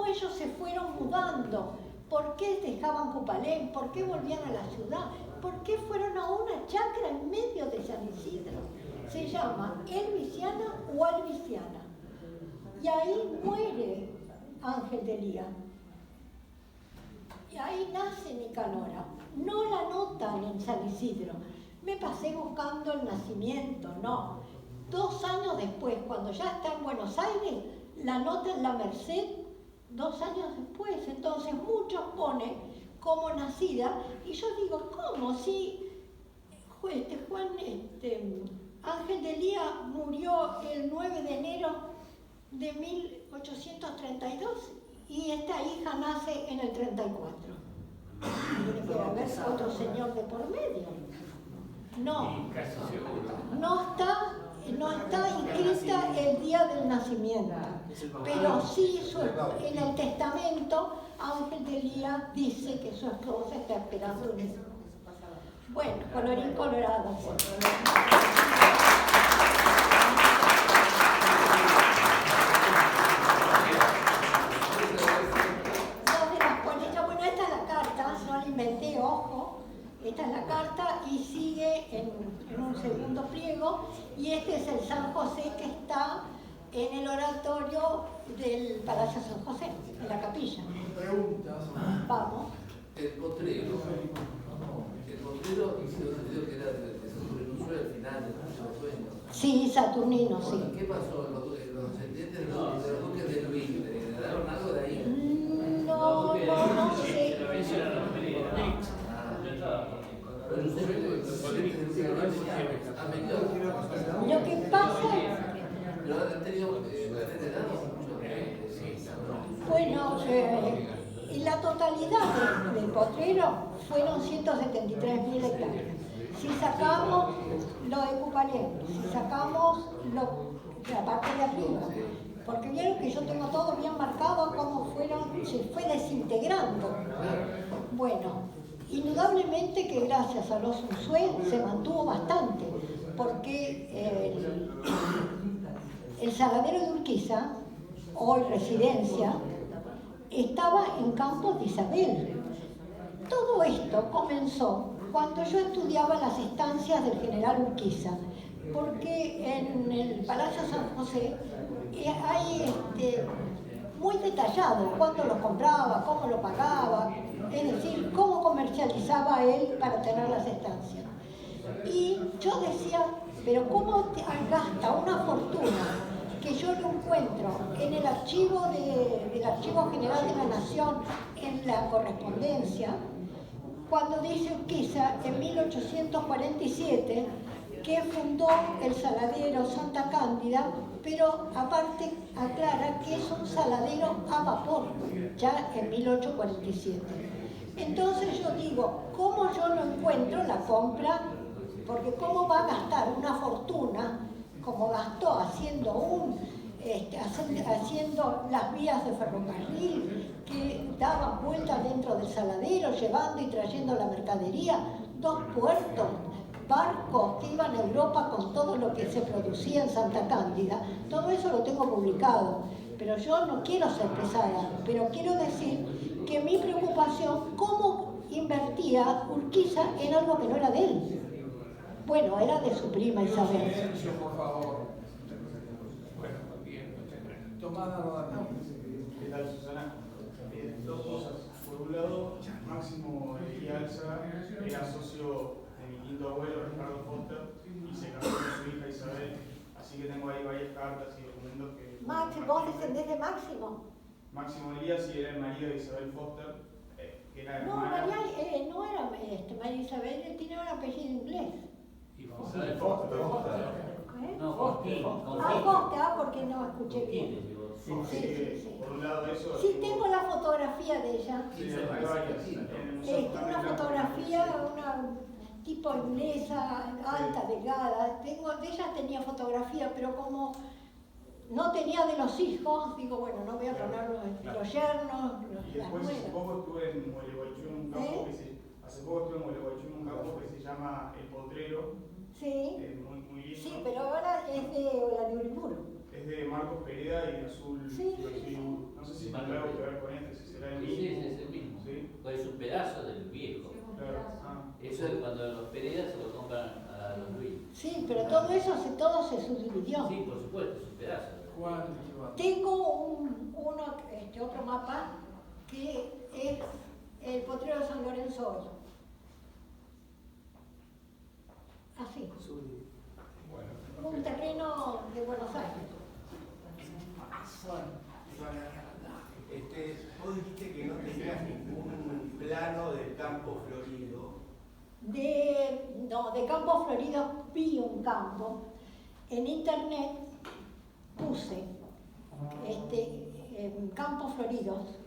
ellos se fueron mudando, por qué dejaban Cupalén, por qué volvían a la ciudad, por qué fueron a una chacra en medio de San Isidro. Se llama Elvisiana o Alvisiana. Y ahí muere Ángel de Lía. ahí nace Nicanora. No la anotan en San Isidro. Me pasé buscando el nacimiento, no. 2 años después, cuando ya está en Buenos Aires, la anotan en la Merced 2 años después. Entonces muchos ponen como nacida, y yo digo, ¿cómo? Si Ángel de Lía murió el 9 de enero de 1832 y esta hija nace en el 34. Tiene que haber otro señor de por medio. No está inscrita el día del nacimiento, pero sí en el testamento Ángel de Lía dice que su esposa está esperando un hijo. Bueno, colorín colorado. Bueno, esta es la carta, no la inventé, ojo. Esta es la carta y sigue en un segundo pliego, y este es el San José que está en el oratorio del Palacio San José, en la capilla. Preguntas. Vamos. El potrero creo que era de Saturnino al final de los sueños. Sí, Saturnino, sí. ¿Qué pasó? ¿Los descendientes de los duques de Luis le heredaron algo de ahí? No sé. Lo que pasa bueno, y la totalidad del potrero fueron 173.000 hectáreas. Si sacamos lo de Cupalén, si sacamos la parte de arriba, porque vieron que yo tengo todo bien marcado cómo se fue desintegrando. Bueno, indudablemente que gracias a los Unzué se mantuvo bastante, porque el saladero de Urquiza, hoy residencia, estaba en Campos de Isabel. Todo esto comenzó cuando yo estudiaba las estancias del general Urquiza, porque en el Palacio San José hay muy detallado cuándo lo compraba, cómo lo pagaba, es decir, cómo comercializaba él para tener las estancias. Y yo decía, pero ¿cómo gasta una fortuna que yo lo encuentro en el archivo del Archivo General de la Nación, en la correspondencia, cuando dice Urquiza en 1847 que fundó el saladero Santa Cándida, pero aparte aclara que es un saladero a vapor, ya en 1847. Entonces yo digo, ¿cómo yo no encuentro la compra? Porque ¿cómo va a gastar una fortuna como gastó haciendo las vías de ferrocarril que daban vueltas dentro del saladero, llevando y trayendo la mercadería, 2 puertos, barcos que iban a Europa con todo lo que se producía en Santa Cándida? Todo eso lo tengo publicado, pero yo no quiero ser pesada, pero quiero decir que mi preocupación, ¿cómo invertía Urquiza en algo que no era de él? Bueno, era de su prima Isabel. Silencio, por favor. Bueno, bien, muchas gracias. Tomada Rodríguez. ¿Qué tal, Susana? 2 cosas. Por un lado, Máximo Elialza era socio de mi quinto abuelo, Ricardo Foster, y se casó con su hija Isabel. Así que tengo ahí varias cartas y documentos que... ¿Vos descendés de Máximo? Máximo Elías y era el marido de Isabel Foster, que era No, hermana... no era María Isabel, tiene un apellido inglés. Foster. No, Costín. Costa, porque no escuché bien. Sí. Por un lado eso... Sí, tengo la fotografía de ella. Sí, hay varias. Una fotografía, una tipo inglesa, alta, delgada. De ella tenía fotografía, pero como no tenía de los hijos, digo, bueno, no voy a poner los yernos, y después hace poco estuve en Gualeguaychú en un campo en un campo que se llama El Potrero. Sí. Muy lindo. Sí, pero ahora es de la de Uriburu. Es de Marcos Pereda y Azul. Sí. No sé si tendrá algo que ver con este, si será el mismo. Sí, es el mismo. ¿Sí? Pues es un pedazo del viejo. Claro. Eso es cuando los Peredas se lo compran a los Luis. Sí, pero todo eso todo se subdividió. Sí, por supuesto, es un pedazo. Tengo otro mapa que es el potrero de San Lorenzo hoy. Así. Un terreno de Buenos Aires. Vos dijiste que no tenías ningún plano del campo florido. De Campo Florido vi un campo. En internet puse campos floridos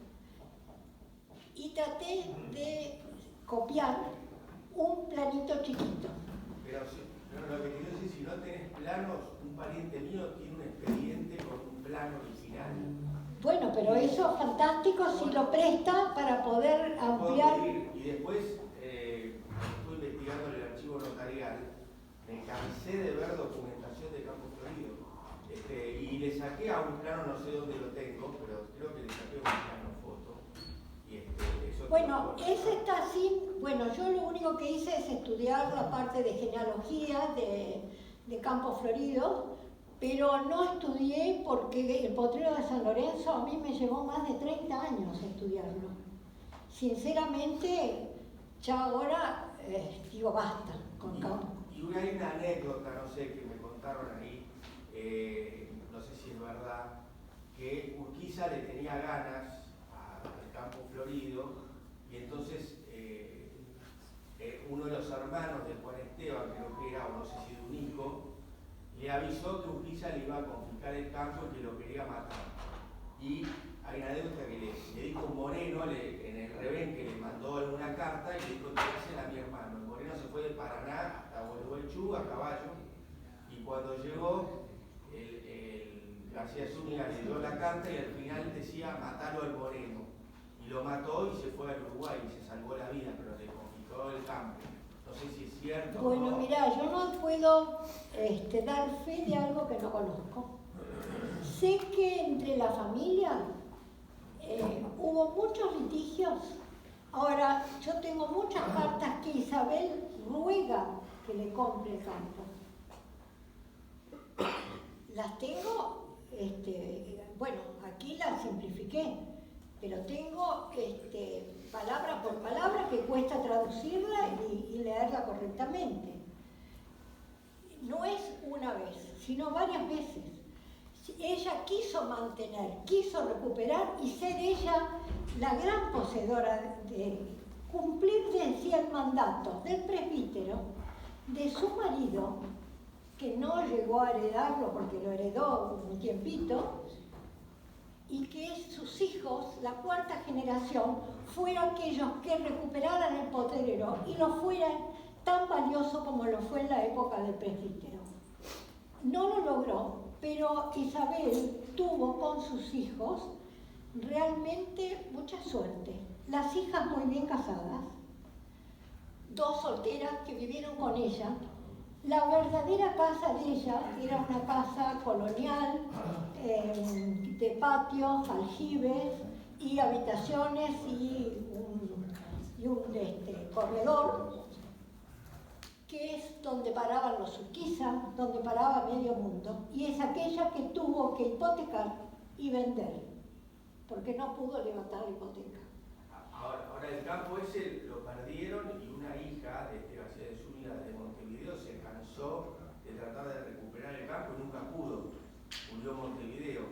y traté de copiar un planito chiquito. Pero lo que te quiero decir, si no tenés planos, un pariente mío tiene un expediente con un plano original. Bueno, pero eso es fantástico si lo presta para poder ampliar. Y después, estuve investigando en el archivo notarial, me cansé de ver documentación de Campo Florido. Y le saqué a un plano, no sé dónde lo tengo, pero creo que le saqué un plano foto. Eso bueno, ese está así. Bueno, yo lo único que hice es estudiar la parte de genealogía de Campo Florido, pero no estudié porque el potrero de San Lorenzo a mí me llevó más de 30 años estudiarlo. Sinceramente, ya ahora digo basta con Campo. Y hay una anécdota, no sé, que me contaron ahí, no sé si es verdad, que Urquiza le tenía ganas al Campo Florido y entonces uno de los hermanos de Juan Esteban, creo que era, o no sé si de un hijo, le avisó que Urquiza le iba a confiscar el campo y que lo quería matar. Y hay una anécdota que le dijo un moreno en el revén que le mandó alguna carta y le dijo: "Trásela a mi hermano". El moreno se fue de Paraná hasta Gualeguaychú a caballo y cuando llegó el García Zúñiga le dio la carta y al final decía: "Matalo al moreno". Y lo mató y se fue al Uruguay y se salvó la vida, pero le confiscó el campo. No sé si es cierto. Bueno, ¿no? mirá, yo no puedo dar fe de algo que no conozco. Sé que entre la familia hubo muchos litigios. Ahora, yo tengo muchas cartas que Isabel ruega que le compre el campo. Las tengo, bueno, aquí las simplifiqué, pero tengo palabra por palabra que cuesta traducirla y leerla correctamente. No es una vez, sino varias veces. Ella quiso mantener, quiso recuperar y ser ella la gran poseedora de cumplir, decía, el mandato del presbítero, de su marido, que no llegó a heredarlo porque lo heredó un tiempito, y que sus hijos, la cuarta generación, fueran aquellos que recuperaran el potrero y lo fueran tan valioso como lo fue en la época del presbítero. No lo logró, pero Isabel tuvo con sus hijos realmente mucha suerte. Las hijas muy bien casadas, 2 solteras que vivieron con ella. La verdadera casa de ella era una casa colonial, de patios, aljibes y habitaciones y un corredor, que es donde paraban los Urquiza, donde paraba medio mundo, y es aquella que tuvo que hipotecar y vender, porque no pudo levantar la hipoteca. Ahora el campo ese lo perdieron y una hija de García de Zúñiga de Montevideo se cansó de tratar de recuperar el campo y nunca pudo. Murió en Montevideo.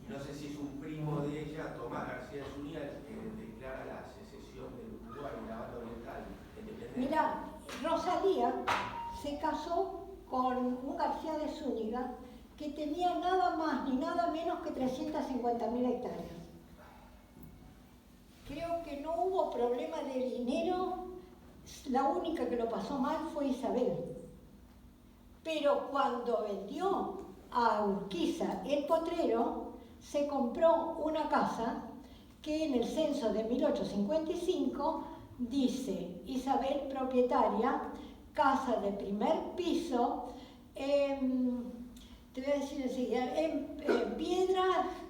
Y no sé si es un primo de ella, Tomás García de Zúñiga, que declara la secesión del Uruguay, la banda oriental, independiente. Mirá, Rosalía se casó con un García de Zúñiga que tenía nada más ni nada menos que 350.000 hectáreas. Creo que no hubo problema de dinero, la única que lo pasó mal fue Isabel. Pero cuando vendió a Urquiza el potrero, se compró una casa que en el censo de 1855 dice: Isabel propietaria, casa de primer piso, te voy a decir enseguida, en piedra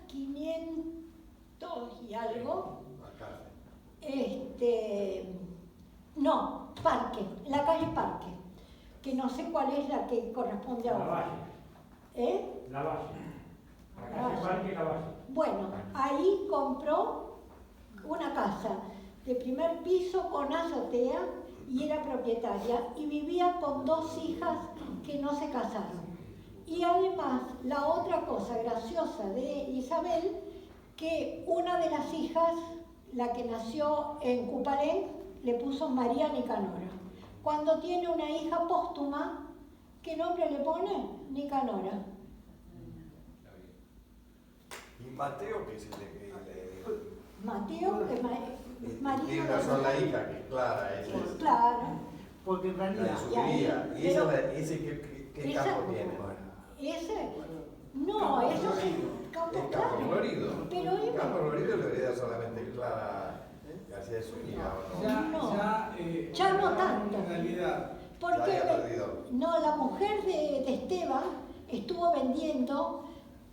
500 y algo. No, Parque, la calle Parque, que no sé cuál es la que corresponde ahora. La Valle. La Valle. La calle Parque, La Valle. Bueno, ahí compró una casa de primer piso con azotea y era propietaria y vivía con 2 hijas que no se casaron. Y además, la otra cosa graciosa de Isabel, que una de las hijas, la que nació en Cupalén, le puso María Nicanora. Cuando tiene una hija póstuma, ¿qué nombre le pone? Nicanora. ¿Y Mateo qué es el que Mateo, que María. tiene una sola hija, que es Clara, esa es Claro. Porque en la de realidad. su cría. ¿Y pero- ese qué campo tiene? Ese, no, eso es Campo Es Campo Claro. Florido. Pero Campo Florido lo hereda solamente Clara García de Zúñiga, ¿o no? Ya no tanto. En realidad, Porque Ya había perdido. no, la mujer de Esteban estuvo vendiendo,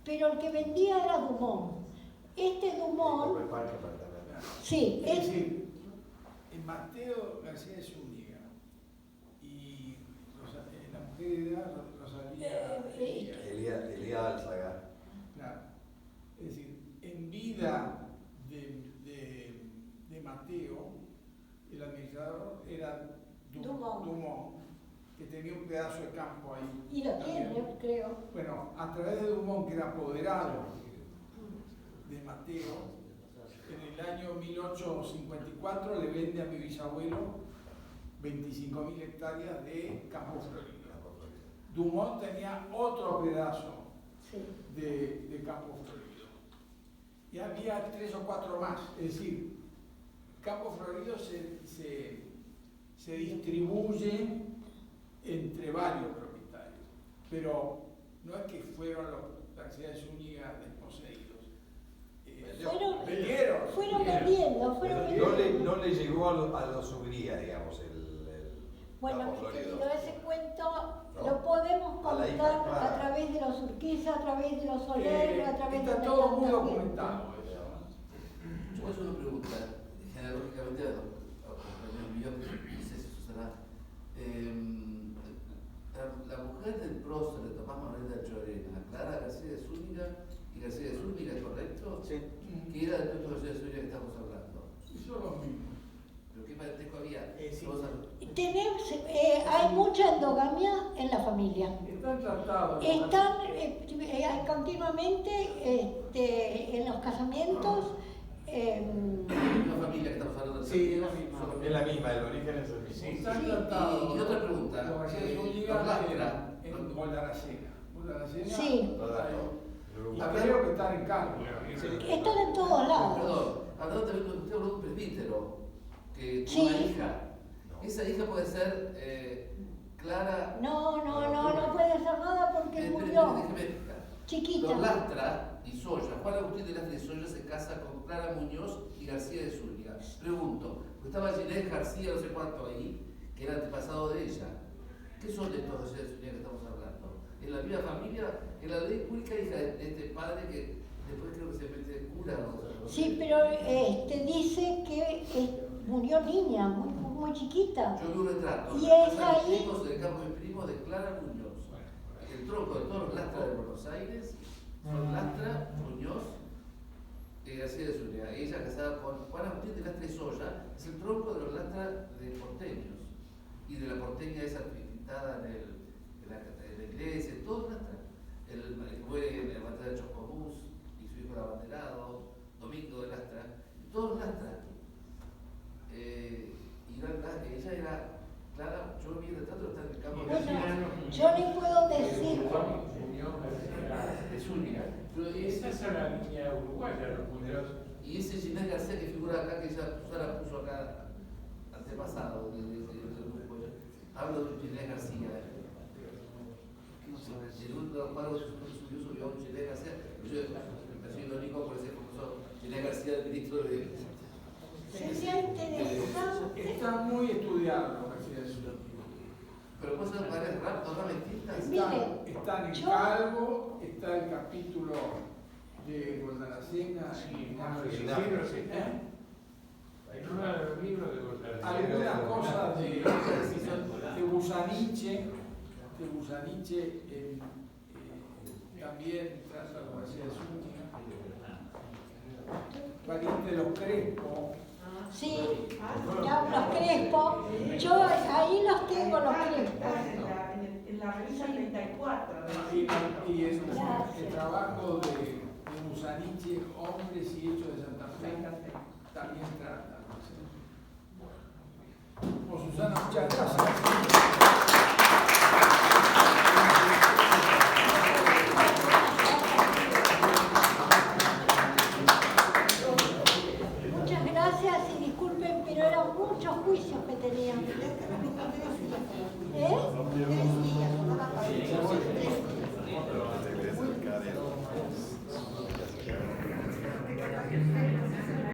pero el que vendía era Dumont. Este Dumont, Por el parque apartamento. sí, es es, decir, en Mateo García de Zúñiga y la mujer era Rosalía. Elía Álzaga. Claro. Es decir, en vida de Mateo, el administrador era Dumont, que tenía un pedazo de campo ahí. y lo también. tiene, creo. Bueno, a través de Dumont, que era apoderado de Mateo, en el año 1854 le vende a mi bisabuelo 25.000 hectáreas de campo florido. Dumont tenía otro pedazo Sí. de campo florido. Y había 3 o 4 más. Es decir, campo florido se distribuye entre varios propietarios. Pero no es que fueron los García de Zúñiga desposeídos. Vendieron. Fueron vendiendo. No le llegó a los Ugría, digamos, el Bueno, Campo mi Florido. querido, ese cuento No. lo podemos A la hija contar Clara. a través de los Urquiza, a través de los Soler, a través de Está una todo tanta muy gente. documentado. Yo hago una pregunta, genealógicamente a los compañeros míos, no sé si eso será. La mujer del prócer de Tomás Manuel de Llorena, Clara García de Zúñiga y García de Zúñiga, ¿correcto? Sí. ¿Qué era del otro García de Zúñiga que estamos hablando? Son los mismos. ¿Pero qué parentesco había? Sí. Hay mucha endogamia en la familia. Están tratados. Están continuamente en los casamientos. ¿Es una familia que estamos hablando? Sí, es la misma. Es la misma, el origen es el mismo. Sí, están tratados. Y otra pregunta, Los García de los Zúñiga Lastra, en Boldaracena. Boldaracena. Sí. Y creo que están en cargo. Están en todos lados. Perdón, hablando también con usted, habló de un presbítero que Sí. tiene una hija. Esa hija puede ser Clara. No puede ser nada porque murió Déjeme explicar. chiquita. Los Lastra y Soya, Juan Agustín de Lastra y Soya se casa con Clara Muñoz y García de Zúñiga. Pregunto, porque estaba Ginés García, no sé cuánto ahí, que era antepasado de ella. ¿Qué son de estos García de Zúñiga que estamos hablando? ¿En la misma familia? ¿En la única hija de este padre que después creo que se mete de cura? ¿No? Sí, pero dice que murió niña, muy chiquita. Yo vi un retrato. Y Los es ahí. primos del campo de primos de Clara Muñoz. El tronco de todos los Lastra de Buenos Aires son Lastra, Muñoz y García de Zúñiga. Ella casada con Juan Agustín de Lastra y Soya, es el tronco de los Lastra de porteños. Y de la porteña esa pintada en la iglesia, todos Lastra. El que muere en la batalla de Choscomús y su hijo el abanderado, Domingo de Lastra, todos Lastra. Ella era Clara, yo vi el retrato, está en el campo Bueno, yo le puedo decir. de Zúñiga. Pero Esa es la línea uruguaya, los Muñoz. y ese Ginés García que figura acá, que ella Susana puso acá antepasado, hablo de un Ginés García. El último paro subió a un Ginés García, yo me pareció irónico por ese famoso Ginés García, del ministro de. Sería interesante. Está muy estudiado los García de Zúñiga. Pero puede ser varias ramas distintas. Mire, Están en yo- Calvo, está el capítulo de Boldaracena y En uno de los libros de Voltaire. algunas cosas de Busaniche, también trata los García de Zúñiga, pariente de los Crespo, Sí, los crespos. Yo ahí los tengo, los crespos. En la revista 34. Y el trabajo de Musaniche, Hombres y Hechos de Santa Fe, también trata. Pues Susana, muchas gracias. Muchas gracias y disculpen, pero eran muchos juicios que tenían. ¿Eh?